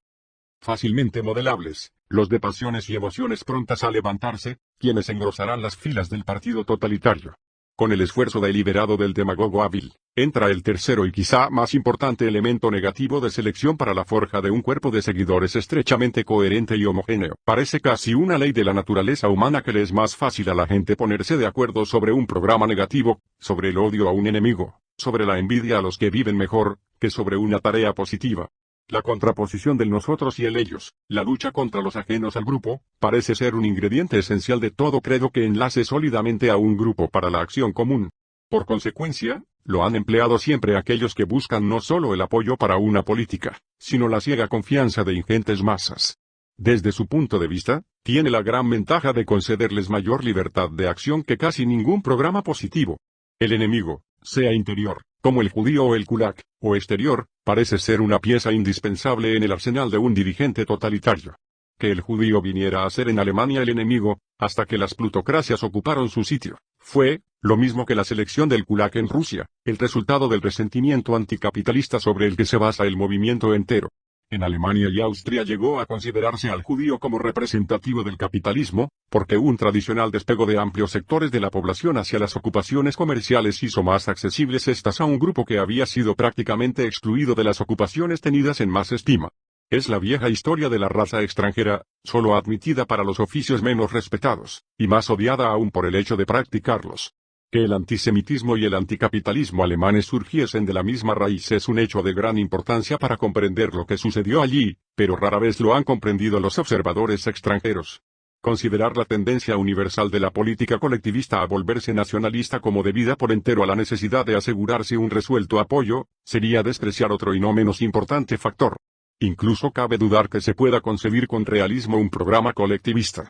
fácilmente modelables, los de pasiones y emociones prontas a levantarse, quienes engrosarán las filas del partido totalitario. Con el esfuerzo deliberado del demagogo hábil, entra el tercero y quizá más importante elemento negativo de selección para la forja de un cuerpo de seguidores estrechamente coherente y homogéneo. Parece casi una ley de la naturaleza humana que le es más fácil a la gente ponerse de acuerdo sobre un programa negativo, sobre el odio a un enemigo, sobre la envidia a los que viven mejor, que sobre una tarea positiva. La contraposición del nosotros y el ellos, la lucha contra los ajenos al grupo, parece ser un ingrediente esencial de todo credo que enlace sólidamente a un grupo para la acción común. Por consecuencia, lo han empleado siempre aquellos que buscan no solo el apoyo para una política, sino la ciega confianza de ingentes masas. Desde su punto de vista, tiene la gran ventaja de concederles mayor libertad de acción que casi ningún programa positivo. El enemigo, sea interior, como el judío o el kulak, o exterior, parece ser una pieza indispensable en el arsenal de un dirigente totalitario. Que el judío viniera a ser en Alemania el enemigo, hasta que las plutocracias ocuparon su sitio, fue, lo mismo que la selección del kulak en Rusia, el resultado del resentimiento anticapitalista sobre el que se basa el movimiento entero. En Alemania y Austria llegó a considerarse al judío como representativo del capitalismo, porque un tradicional despego de amplios sectores de la población hacia las ocupaciones comerciales hizo más accesibles estas a un grupo que había sido prácticamente excluido de las ocupaciones tenidas en más estima. Es la vieja historia de la raza extranjera, solo admitida para los oficios menos respetados, y más odiada aún por el hecho de practicarlos. Que el antisemitismo y el anticapitalismo alemanes surgiesen de la misma raíz es un hecho de gran importancia para comprender lo que sucedió allí, pero rara vez lo han comprendido los observadores extranjeros. Considerar la tendencia universal de la política colectivista a volverse nacionalista como debida por entero a la necesidad de asegurarse un resuelto apoyo, sería despreciar otro y no menos importante factor. Incluso cabe dudar que se pueda concebir con realismo un programa colectivista.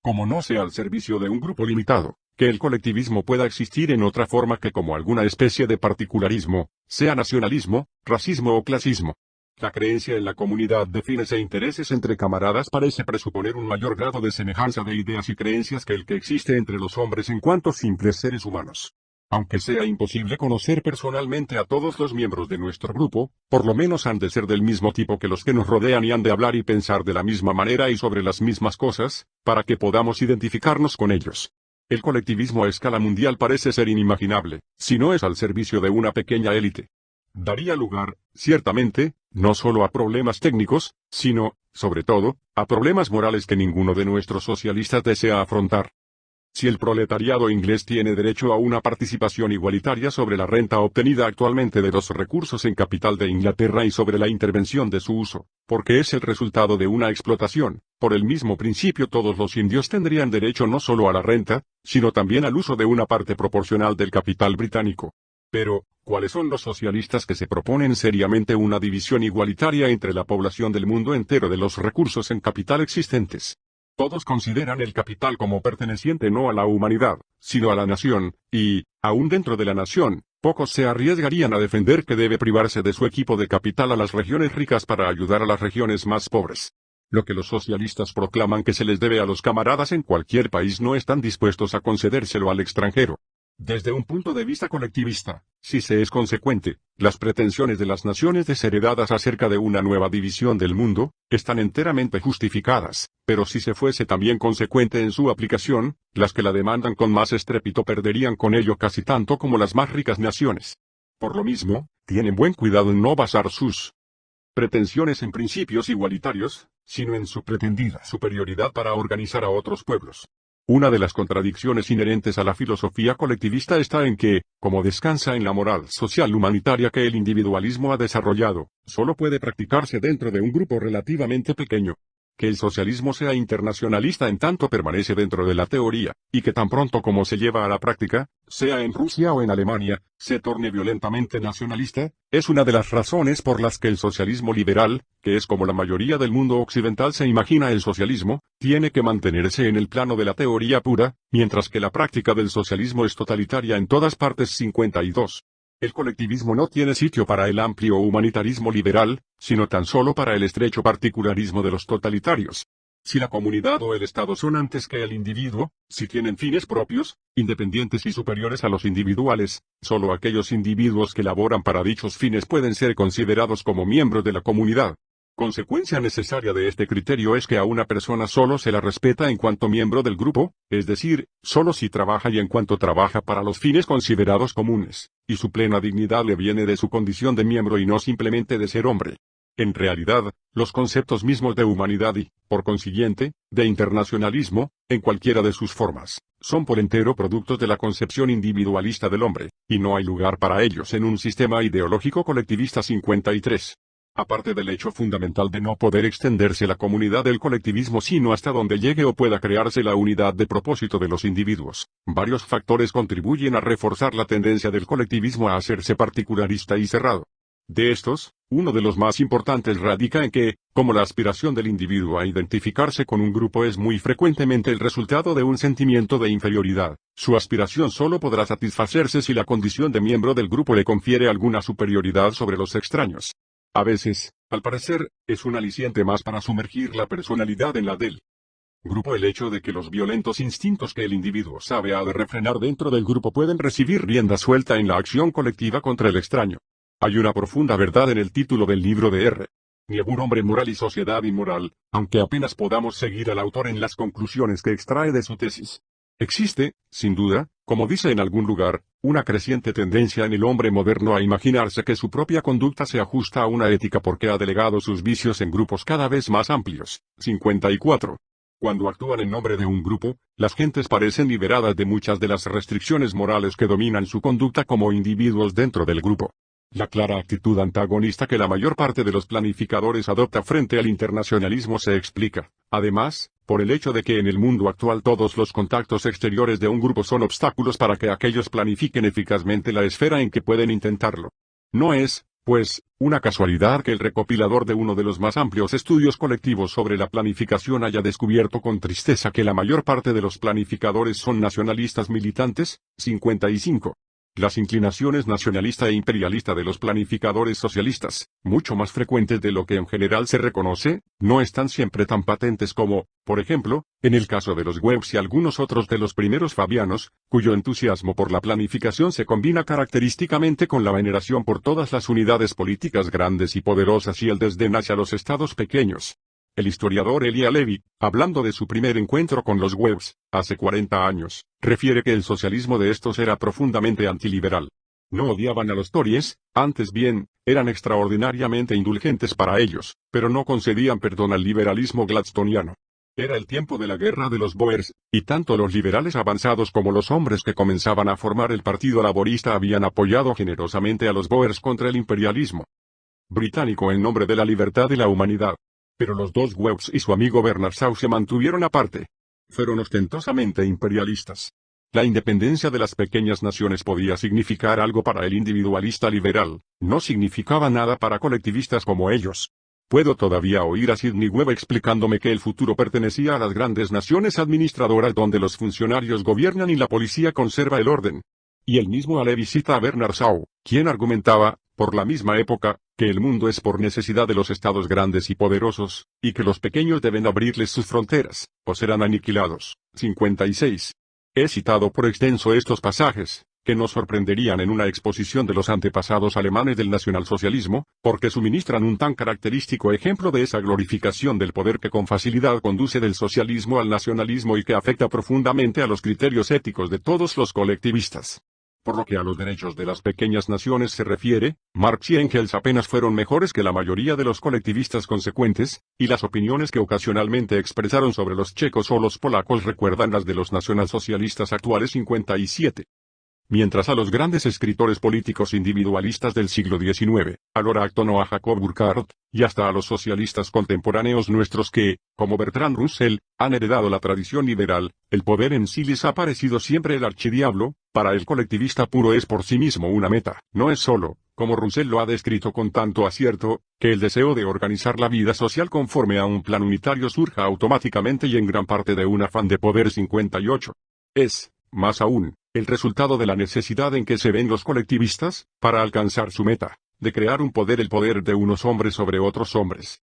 Como no sea al servicio de un grupo limitado, que el colectivismo pueda existir en otra forma que como alguna especie de particularismo, sea nacionalismo, racismo o clasismo. La creencia en la comunidad de fines e intereses entre camaradas parece presuponer un mayor grado de semejanza de ideas y creencias que el que existe entre los hombres en cuanto simples seres humanos. Aunque sea imposible conocer personalmente a todos los miembros de nuestro grupo, por lo menos han de ser del mismo tipo que los que nos rodean y han de hablar y pensar de la misma manera y sobre las mismas cosas, para que podamos identificarnos con ellos. El colectivismo a escala mundial parece ser inimaginable, si no es al servicio de una pequeña élite. Daría lugar, ciertamente, no solo a problemas técnicos, sino, sobre todo, a problemas morales que ninguno de nuestros socialistas desea afrontar. Si el proletariado inglés tiene derecho a una participación igualitaria sobre la renta obtenida actualmente de los recursos en capital de Inglaterra y sobre la intervención de su uso, porque es el resultado de una explotación, por el mismo principio todos los indios tendrían derecho no solo a la renta, sino también al uso de una parte proporcional del capital británico. Pero, ¿cuáles son los socialistas que se proponen seriamente una división igualitaria entre la población del mundo entero de los recursos en capital existentes? Todos consideran el capital como perteneciente no a la humanidad, sino a la nación, y, aún dentro de la nación, pocos se arriesgarían a defender que debe privarse de su equipo de capital a las regiones ricas para ayudar a las regiones más pobres. Lo que los socialistas proclaman que se les debe a los camaradas en cualquier país no están dispuestos a concedérselo al extranjero. Desde un punto de vista colectivista, si se es consecuente, las pretensiones de las naciones desheredadas acerca de una nueva división del mundo, están enteramente justificadas, pero si se fuese también consecuente en su aplicación, las que la demandan con más estrépito perderían con ello casi tanto como las más ricas naciones. Por lo mismo, tienen buen cuidado en no basar sus pretensiones en principios igualitarios, sino en su pretendida superioridad para organizar a otros pueblos. Una de las contradicciones inherentes a la filosofía colectivista está en que, como descansa en la moral social humanitaria que el individualismo ha desarrollado, solo puede practicarse dentro de un grupo relativamente pequeño. Que el socialismo sea internacionalista en tanto permanece dentro de la teoría, y que tan pronto como se lleva a la práctica, sea en Rusia o en Alemania, se torne violentamente nacionalista, es una de las razones por las que el socialismo liberal, que es como la mayoría del mundo occidental se imagina el socialismo, tiene que mantenerse en el plano de la teoría pura, mientras que la práctica del socialismo es totalitaria en todas partes. 52. El colectivismo no tiene sitio para el amplio humanitarismo liberal, sino tan solo para el estrecho particularismo de los totalitarios. Si la comunidad o el Estado son antes que el individuo, si tienen fines propios, independientes y superiores a los individuales, solo aquellos individuos que laboran para dichos fines pueden ser considerados como miembros de la comunidad. Consecuencia necesaria de este criterio es que a una persona solo se la respeta en cuanto miembro del grupo, es decir, solo si trabaja y en cuanto trabaja para los fines considerados comunes, y su plena dignidad le viene de su condición de miembro y no simplemente de ser hombre. En realidad, los conceptos mismos de humanidad y, por consiguiente, de internacionalismo, en cualquiera de sus formas, son por entero productos de la concepción individualista del hombre, y no hay lugar para ellos en un sistema ideológico colectivista. 53. Aparte del hecho fundamental de no poder extenderse la comunidad del colectivismo sino hasta donde llegue o pueda crearse la unidad de propósito de los individuos, varios factores contribuyen a reforzar la tendencia del colectivismo a hacerse particularista y cerrado. De estos, uno de los más importantes radica en que, como la aspiración del individuo a identificarse con un grupo es muy frecuentemente el resultado de un sentimiento de inferioridad, su aspiración solo podrá satisfacerse si la condición de miembro del grupo le confiere alguna superioridad sobre los extraños. A veces, al parecer, es un aliciente más para sumergir la personalidad en la del grupo. El hecho de que los violentos instintos que el individuo sabe ha de refrenar dentro del grupo pueden recibir rienda suelta en la acción colectiva contra el extraño. Hay una profunda verdad en el título del libro de R. Niebuhr, Hombre Moral y Sociedad Inmoral, aunque apenas podamos seguir al autor en las conclusiones que extrae de su tesis. Existe, sin duda, como dice en algún lugar, una creciente tendencia en el hombre moderno a imaginarse que su propia conducta se ajusta a una ética porque ha delegado sus vicios en grupos cada vez más amplios. 54. Cuando actúan en nombre de un grupo, las gentes parecen liberadas de muchas de las restricciones morales que dominan su conducta como individuos dentro del grupo. La clara actitud antagonista que la mayor parte de los planificadores adopta frente al internacionalismo se explica, además, por el hecho de que en el mundo actual todos los contactos exteriores de un grupo son obstáculos para que aquellos planifiquen eficazmente la esfera en que pueden intentarlo. No es, pues, una casualidad que el recopilador de uno de los más amplios estudios colectivos sobre la planificación haya descubierto con tristeza que la mayor parte de los planificadores son nacionalistas militantes. 55. Las inclinaciones nacionalista e imperialista de los planificadores socialistas, mucho más frecuentes de lo que en general se reconoce, no están siempre tan patentes como, por ejemplo, en el caso de los Webs y algunos otros de los primeros fabianos, cuyo entusiasmo por la planificación se combina característicamente con la veneración por todas las unidades políticas grandes y poderosas y el desdén hacia los estados pequeños. El historiador Elia Levy, hablando de su primer encuentro con los Webs, hace 40 años, refiere que el socialismo de estos era profundamente antiliberal. No odiaban a los Tories, antes bien, eran extraordinariamente indulgentes para ellos, pero no concedían perdón al liberalismo gladstoniano. Era el tiempo de la guerra de los Boers, y tanto los liberales avanzados como los hombres que comenzaban a formar el Partido Laborista habían apoyado generosamente a los Boers contra el imperialismo británico en nombre de la libertad y la humanidad. Pero los dos Webs y su amigo Bernard Shaw se mantuvieron aparte. Fueron ostentosamente imperialistas. La independencia de las pequeñas naciones podía significar algo para el individualista liberal, no significaba nada para colectivistas como ellos. Puedo todavía oír a Sidney Webb explicándome que el futuro pertenecía a las grandes naciones administradoras donde los funcionarios gobiernan y la policía conserva el orden. Y el mismo Levy cita a Bernard Shaw, quien argumentaba, por la misma época, que el mundo es por necesidad de los estados grandes y poderosos, y que los pequeños deben abrirles sus fronteras, o serán aniquilados. 56. He citado por extenso estos pasajes, que nos sorprenderían en una exposición de los antepasados alemanes del nacionalsocialismo, porque suministran un tan característico ejemplo de esa glorificación del poder que con facilidad conduce del socialismo al nacionalismo y que afecta profundamente a los criterios éticos de todos los colectivistas. Por lo que a los derechos de las pequeñas naciones se refiere, Marx y Engels apenas fueron mejores que la mayoría de los colectivistas consecuentes, y las opiniones que ocasionalmente expresaron sobre los checos o los polacos recuerdan las de los nacionalsocialistas actuales 57. Mientras a los grandes escritores políticos individualistas del siglo XIX, a Laura Acton o a Jacob Burckhardt, y hasta a los socialistas contemporáneos nuestros que, como Bertrand Russell, han heredado la tradición liberal, el poder en sí les ha parecido siempre el archidiablo. Para el colectivista puro es por sí mismo una meta, no es solo, como Russell lo ha descrito con tanto acierto, que el deseo de organizar la vida social conforme a un plan unitario surja automáticamente y en gran parte de un afán de poder 58. Es, más aún, el resultado de la necesidad en que se ven los colectivistas, para alcanzar su meta, de crear un poder, el poder de unos hombres sobre otros hombres,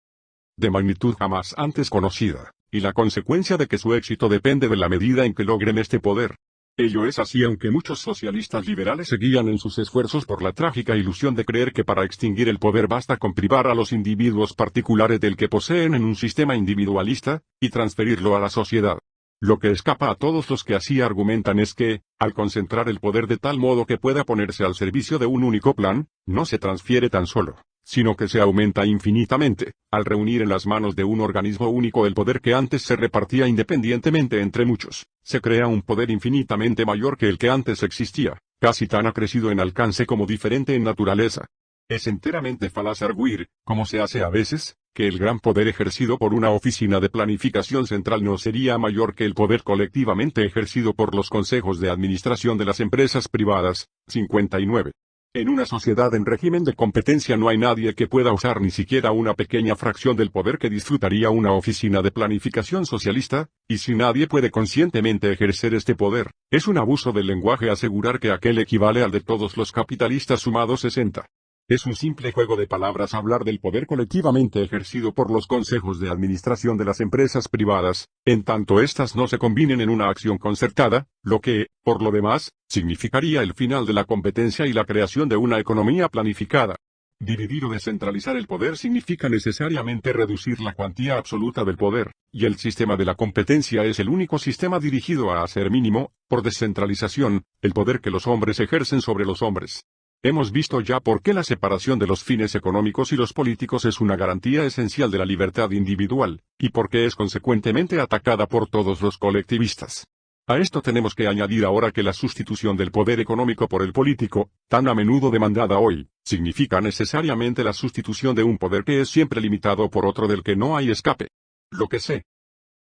de magnitud jamás antes conocida, y la consecuencia de que su éxito depende de la medida en que logren este poder. Ello es así aunque muchos socialistas liberales se guían en sus esfuerzos por la trágica ilusión de creer que para extinguir el poder basta con privar a los individuos particulares del que poseen en un sistema individualista, y transferirlo a la sociedad. Lo que escapa a todos los que así argumentan es que, al concentrar el poder de tal modo que pueda ponerse al servicio de un único plan, no se transfiere tan solo, sino que se aumenta infinitamente, al reunir en las manos de un organismo único el poder que antes se repartía independientemente entre muchos, se crea un poder infinitamente mayor que el que antes existía, casi tan acrecido en alcance como diferente en naturaleza. Es enteramente falaz arguir, como se hace a veces, que el gran poder ejercido por una oficina de planificación central no sería mayor que el poder colectivamente ejercido por los consejos de administración de las empresas privadas. 59. En una sociedad en régimen de competencia no hay nadie que pueda usar ni siquiera una pequeña fracción del poder que disfrutaría una oficina de planificación socialista, y si nadie puede conscientemente ejercer este poder, es un abuso del lenguaje asegurar que aquel equivale al de todos los capitalistas sumados 60. Es un simple juego de palabras hablar del poder colectivamente ejercido por los consejos de administración de las empresas privadas, en tanto éstas no se combinen en una acción concertada, lo que, por lo demás, significaría el final de la competencia y la creación de una economía planificada. Dividir o descentralizar el poder significa necesariamente reducir la cuantía absoluta del poder, y el sistema de la competencia es el único sistema dirigido a hacer mínimo, por descentralización, el poder que los hombres ejercen sobre los hombres. Hemos visto ya por qué la separación de los fines económicos y los políticos es una garantía esencial de la libertad individual, y por qué es consecuentemente atacada por todos los colectivistas. A esto tenemos que añadir ahora que la sustitución del poder económico por el político, tan a menudo demandada hoy, significa necesariamente la sustitución de un poder que es siempre limitado por otro del que no hay escape. Lo que se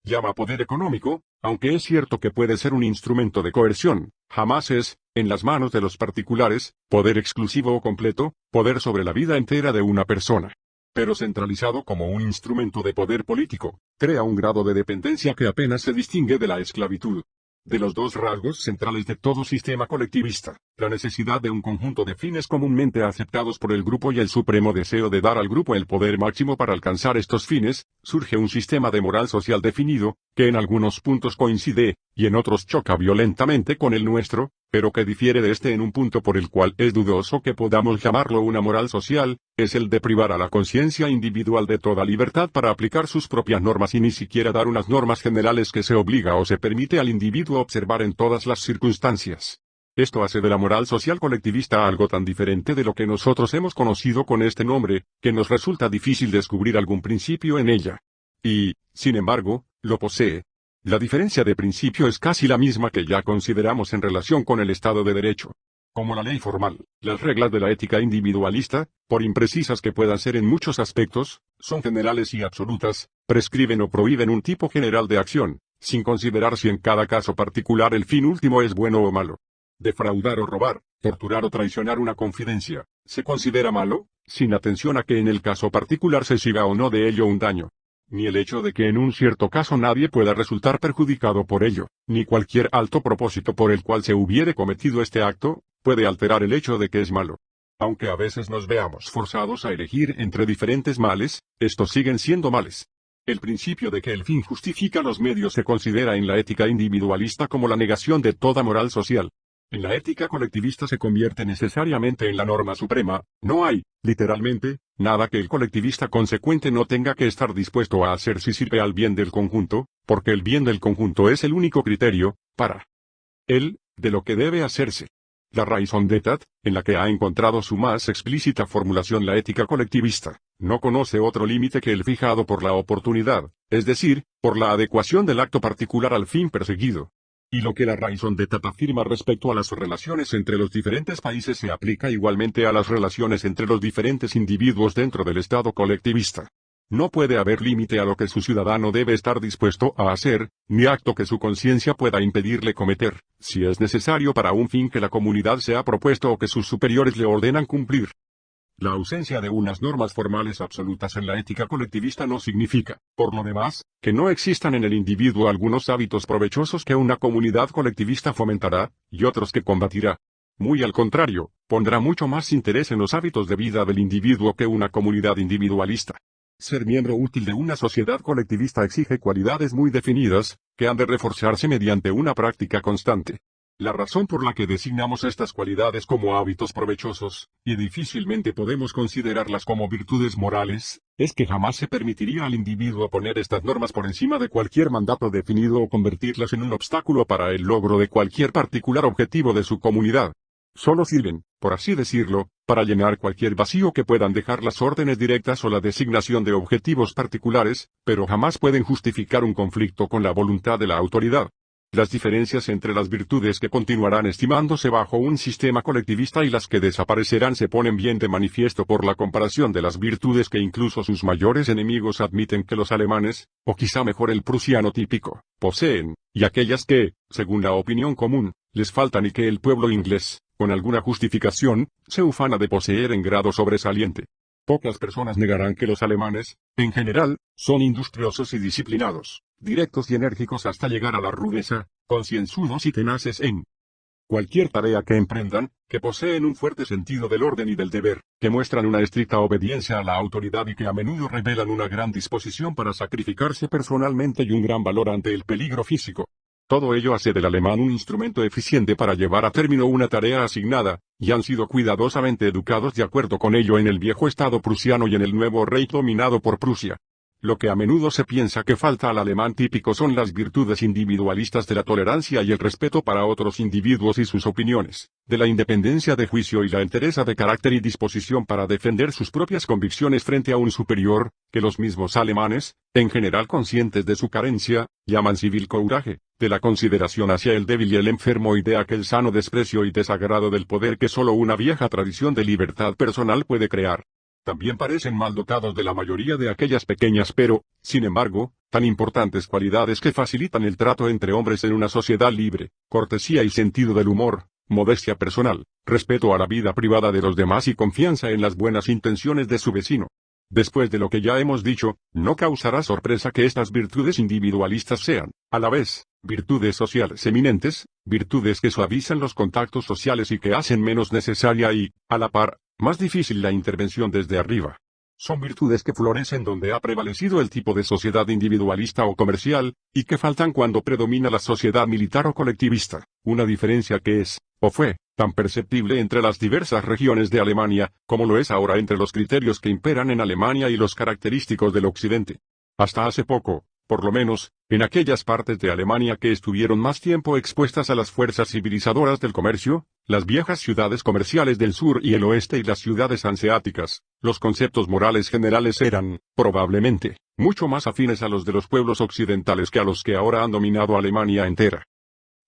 llama poder económico, aunque es cierto que puede ser un instrumento de coerción, jamás es, en las manos de los particulares, poder exclusivo o completo, poder sobre la vida entera de una persona. Pero centralizado como un instrumento de poder político, crea un grado de dependencia que apenas se distingue de la esclavitud. De los dos rasgos centrales de todo sistema colectivista, la necesidad de un conjunto de fines comúnmente aceptados por el grupo y el supremo deseo de dar al grupo el poder máximo para alcanzar estos fines, surge un sistema de moral social definido, que en algunos puntos coincide, y en otros choca violentamente con el nuestro, pero que difiere de este en un punto por el cual es dudoso que podamos llamarlo una moral social, es el de privar a la conciencia individual de toda libertad para aplicar sus propias normas y ni siquiera dar unas normas generales que se obliga o se permite al individuo observar en todas las circunstancias. Esto hace de la moral social colectivista algo tan diferente de lo que nosotros hemos conocido con este nombre, que nos resulta difícil descubrir algún principio en ella. Y, sin embargo, lo posee. La diferencia de principio es casi la misma que ya consideramos en relación con el Estado de Derecho. Como la ley formal, las reglas de la ética individualista, por imprecisas que puedan ser en muchos aspectos, son generales y absolutas, prescriben o prohíben un tipo general de acción, sin considerar si en cada caso particular el fin último es bueno o malo. Defraudar o robar, torturar o traicionar una confidencia, ¿se considera malo? Sin atención a que en el caso particular se siga o no de ello un daño. Ni el hecho de que en un cierto caso nadie pueda resultar perjudicado por ello, ni cualquier alto propósito por el cual se hubiere cometido este acto, puede alterar el hecho de que es malo. Aunque a veces nos veamos forzados a elegir entre diferentes males, estos siguen siendo males. El principio de que el fin justifica los medios se considera en la ética individualista como la negación de toda moral social. En la ética colectivista se convierte necesariamente en la norma suprema, no hay, literalmente, nada que el colectivista consecuente no tenga que estar dispuesto a hacer si sirve al bien del conjunto, porque el bien del conjunto es el único criterio, para él, de lo que debe hacerse. La raison d'etat, en la que ha encontrado su más explícita formulación la ética colectivista, no conoce otro límite que el fijado por la oportunidad, es decir, por la adecuación del acto particular al fin perseguido. Y lo que la raison d'etat afirma respecto a las relaciones entre los diferentes países se aplica igualmente a las relaciones entre los diferentes individuos dentro del Estado colectivista. No puede haber límite a lo que su ciudadano debe estar dispuesto a hacer, ni acto que su conciencia pueda impedirle cometer, si es necesario para un fin que la comunidad se ha propuesto o que sus superiores le ordenan cumplir. La ausencia de unas normas formales absolutas en la ética colectivista no significa, por lo demás, que no existan en el individuo algunos hábitos provechosos que una comunidad colectivista fomentará, y otros que combatirá. Muy al contrario, pondrá mucho más interés en los hábitos de vida del individuo que una comunidad individualista. Ser miembro útil de una sociedad colectivista exige cualidades muy definidas, que han de reforzarse mediante una práctica constante. La razón por la que designamos estas cualidades como hábitos provechosos, y difícilmente podemos considerarlas como virtudes morales, es que jamás se permitiría al individuo poner estas normas por encima de cualquier mandato definido o convertirlas en un obstáculo para el logro de cualquier particular objetivo de su comunidad. Solo sirven, por así decirlo, para llenar cualquier vacío que puedan dejar las órdenes directas o la designación de objetivos particulares, pero jamás pueden justificar un conflicto con la voluntad de la autoridad. Las diferencias entre las virtudes que continuarán estimándose bajo un sistema colectivista y las que desaparecerán se ponen bien de manifiesto por la comparación de las virtudes que incluso sus mayores enemigos admiten que los alemanes, o quizá mejor el prusiano típico, poseen, y aquellas que, según la opinión común, les faltan y que el pueblo inglés, con alguna justificación, se ufana de poseer en grado sobresaliente. Pocas personas negarán que los alemanes, en general, son industriosos y disciplinados, directos y enérgicos hasta llegar a la rudeza, concienzudos y tenaces en cualquier tarea que emprendan, que poseen un fuerte sentido del orden y del deber, que muestran una estricta obediencia a la autoridad y que a menudo revelan una gran disposición para sacrificarse personalmente y un gran valor ante el peligro físico. Todo ello hace del alemán un instrumento eficiente para llevar a término una tarea asignada, y han sido cuidadosamente educados de acuerdo con ello en el viejo Estado prusiano y en el nuevo Reich dominado por Prusia. Lo que a menudo se piensa que falta al alemán típico son las virtudes individualistas de la tolerancia y el respeto para otros individuos y sus opiniones, de la independencia de juicio y la entereza de carácter y disposición para defender sus propias convicciones frente a un superior, que los mismos alemanes, en general conscientes de su carencia, llaman civil courage, de la consideración hacia el débil y el enfermo y de aquel sano desprecio y desagrado del poder que solo una vieja tradición de libertad personal puede crear. También parecen mal dotados de la mayoría de aquellas pequeñas pero, sin embargo, tan importantes cualidades que facilitan el trato entre hombres en una sociedad libre: cortesía y sentido del humor, modestia personal, respeto a la vida privada de los demás y confianza en las buenas intenciones de su vecino. Después de lo que ya hemos dicho, no causará sorpresa que estas virtudes individualistas sean, a la vez, virtudes sociales eminentes, virtudes que suavizan los contactos sociales y que hacen menos necesaria y, a la par, más difícil la intervención desde arriba. Son virtudes que florecen donde ha prevalecido el tipo de sociedad individualista o comercial, y que faltan cuando predomina la sociedad militar o colectivista, una diferencia que es, o fue, tan perceptible entre las diversas regiones de Alemania, como lo es ahora entre los criterios que imperan en Alemania y los característicos del Occidente. Hasta hace poco, por lo menos, en aquellas partes de Alemania que estuvieron más tiempo expuestas a las fuerzas civilizadoras del comercio, las viejas ciudades comerciales del sur y el oeste y las ciudades hanseáticas, los conceptos morales generales eran, probablemente, mucho más afines a los de los pueblos occidentales que a los que ahora han dominado Alemania entera.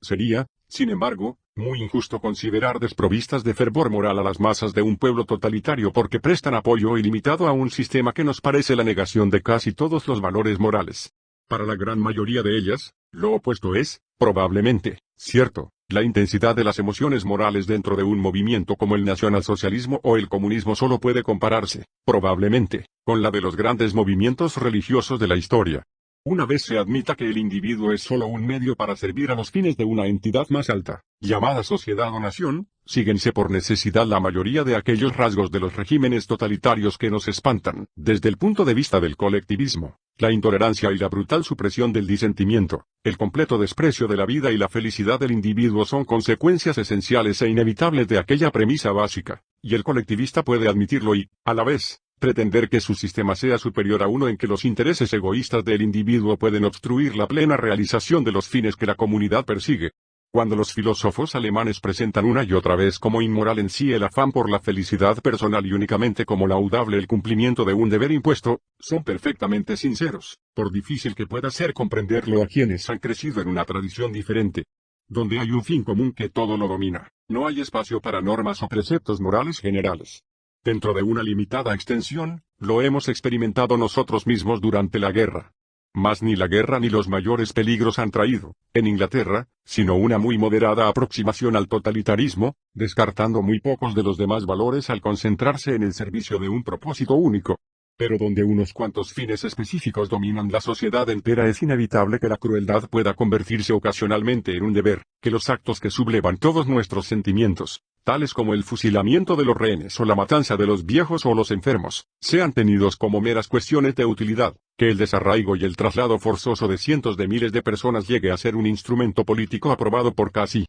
Sería, sin embargo, muy injusto considerar desprovistas de fervor moral a las masas de un pueblo totalitario porque prestan apoyo ilimitado a un sistema que nos parece la negación de casi todos los valores morales. Para la gran mayoría de ellas, lo opuesto es, probablemente, cierto. La intensidad de las emociones morales dentro de un movimiento como el nacionalsocialismo o el comunismo solo puede compararse, probablemente, con la de los grandes movimientos religiosos de la historia. Una vez se admita que el individuo es solo un medio para servir a los fines de una entidad más alta, llamada sociedad o nación, síguense por necesidad la mayoría de aquellos rasgos de los regímenes totalitarios que nos espantan, desde el punto de vista del colectivismo, la intolerancia y la brutal supresión del disentimiento, el completo desprecio de la vida y la felicidad del individuo son consecuencias esenciales e inevitables de aquella premisa básica, y el colectivista puede admitirlo y, a la vez, pretender que su sistema sea superior a uno en que los intereses egoístas del individuo pueden obstruir la plena realización de los fines que la comunidad persigue. Cuando los filósofos alemanes presentan una y otra vez como inmoral en sí el afán por la felicidad personal y únicamente como laudable el cumplimiento de un deber impuesto, son perfectamente sinceros, por difícil que pueda ser comprenderlo a quienes han crecido en una tradición diferente. Donde hay un fin común que todo lo domina, no hay espacio para normas o preceptos morales generales. Dentro de una limitada extensión, lo hemos experimentado nosotros mismos durante la guerra. Mas ni la guerra ni los mayores peligros han traído, en Inglaterra, sino una muy moderada aproximación al totalitarismo, descartando muy pocos de los demás valores al concentrarse en el servicio de un propósito único. Pero donde unos cuantos fines específicos dominan la sociedad entera es inevitable que la crueldad pueda convertirse ocasionalmente en un deber, que los actos que sublevan todos nuestros sentimientos, tales como el fusilamiento de los rehenes o la matanza de los viejos o los enfermos, sean tenidos como meras cuestiones de utilidad, que el desarraigo y el traslado forzoso de cientos de miles de personas llegue a ser un instrumento político aprobado por casi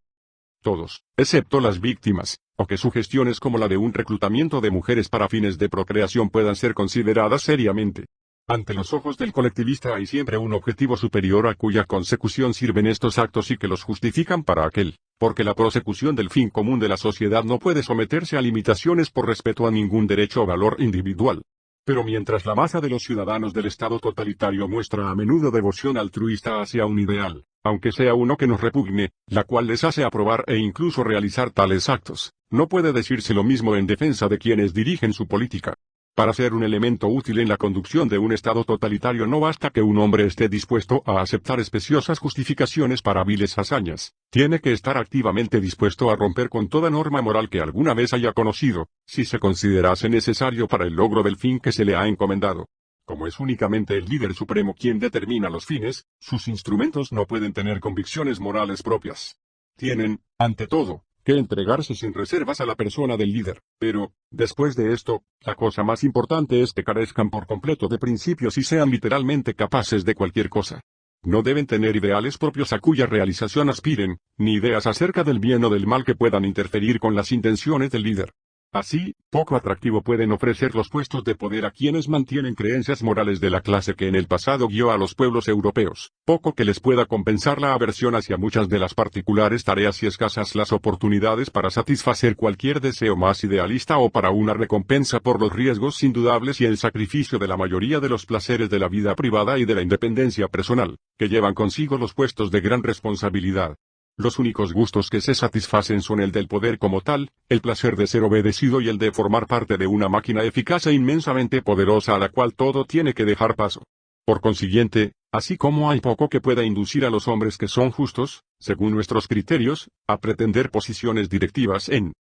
todos, excepto las víctimas, o que sugestiones como la de un reclutamiento de mujeres para fines de procreación puedan ser consideradas seriamente. Ante los ojos del colectivista hay siempre un objetivo superior a cuya consecución sirven estos actos y que los justifican para aquel, porque la prosecución del fin común de la sociedad no puede someterse a limitaciones por respeto a ningún derecho o valor individual. Pero mientras la masa de los ciudadanos del Estado totalitario muestra a menudo devoción altruista hacia un ideal, aunque sea uno que nos repugne, la cual les hace aprobar e incluso realizar tales actos, no puede decirse lo mismo en defensa de quienes dirigen su política. Para ser un elemento útil en la conducción de un Estado totalitario no basta que un hombre esté dispuesto a aceptar especiosas justificaciones para viles hazañas, tiene que estar activamente dispuesto a romper con toda norma moral que alguna vez haya conocido, si se considerase necesario para el logro del fin que se le ha encomendado. Como es únicamente el líder supremo quien determina los fines, sus instrumentos no pueden tener convicciones morales propias. Tienen, ante todo, que entregarse sin reservas a la persona del líder, pero, después de esto, la cosa más importante es que carezcan por completo de principios y sean literalmente capaces de cualquier cosa. No deben tener ideales propios a cuya realización aspiren, ni ideas acerca del bien o del mal que puedan interferir con las intenciones del líder. Así, poco atractivo pueden ofrecer los puestos de poder a quienes mantienen creencias morales de la clase que en el pasado guió a los pueblos europeos, poco que les pueda compensar la aversión hacia muchas de las particulares tareas y escasas las oportunidades para satisfacer cualquier deseo más idealista o para una recompensa por los riesgos indudables y el sacrificio de la mayoría de los placeres de la vida privada y de la independencia personal, que llevan consigo los puestos de gran responsabilidad. Los únicos gustos que se satisfacen son el del poder como tal, el placer de ser obedecido y el de formar parte de una máquina eficaz e inmensamente poderosa a la cual todo tiene que dejar paso. Por consiguiente, así como hay poco que pueda inducir a los hombres que son justos, según nuestros criterios, a pretender posiciones directivas en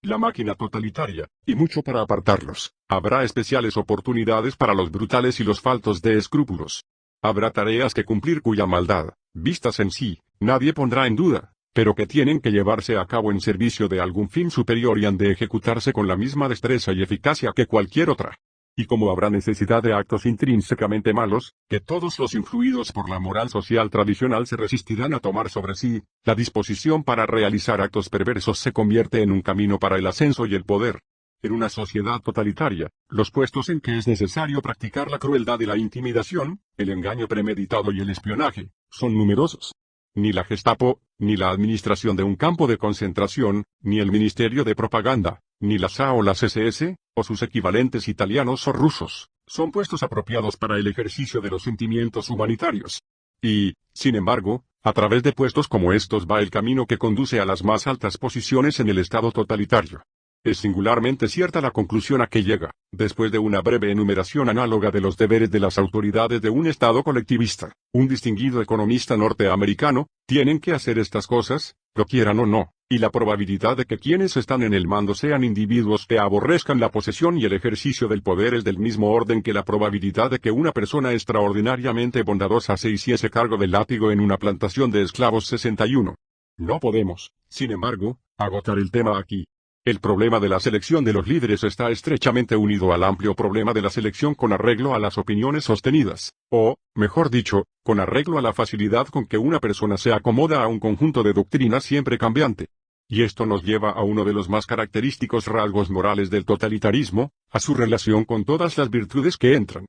la máquina totalitaria, y mucho para apartarlos, habrá especiales oportunidades para los brutales y los faltos de escrúpulos. Habrá tareas que cumplir cuya maldad, vistas en sí, nadie pondrá en duda, pero que tienen que llevarse a cabo en servicio de algún fin superior y han de ejecutarse con la misma destreza y eficacia que cualquier otra. Y como habrá necesidad de actos intrínsecamente malos, que todos los influidos por la moral social tradicional se resistirán a tomar sobre sí, la disposición para realizar actos perversos se convierte en un camino para el ascenso y el poder. En una sociedad totalitaria, los puestos en que es necesario practicar la crueldad y la intimidación, el engaño premeditado y el espionaje, son numerosos. Ni la Gestapo, ni la administración de un campo de concentración, ni el Ministerio de Propaganda, ni la SA o las SS, o sus equivalentes italianos o rusos, son puestos apropiados para el ejercicio de los sentimientos humanitarios. Y, sin embargo, a través de puestos como estos va el camino que conduce a las más altas posiciones en el Estado totalitario. Es singularmente cierta la conclusión a que llega, después de una breve enumeración análoga de los deberes de las autoridades de un Estado colectivista. Un distinguido economista norteamericano, tienen que hacer estas cosas, lo quieran o no, y la probabilidad de que quienes están en el mando sean individuos que aborrezcan la posesión y el ejercicio del poder es del mismo orden que la probabilidad de que una persona extraordinariamente bondadosa se hiciese cargo del látigo en una plantación de esclavos 61. No podemos, sin embargo, agotar el tema aquí. El problema de la selección de los líderes está estrechamente unido al amplio problema de la selección con arreglo a las opiniones sostenidas, o, mejor dicho, con arreglo a la facilidad con que una persona se acomoda a un conjunto de doctrinas siempre cambiante. Y esto nos lleva a uno de los más característicos rasgos morales del totalitarismo, a su relación con todas las virtudes que entran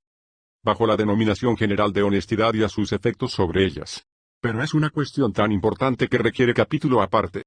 bajo la denominación general de honestidad y a sus efectos sobre ellas. Pero es una cuestión tan importante que requiere capítulo aparte.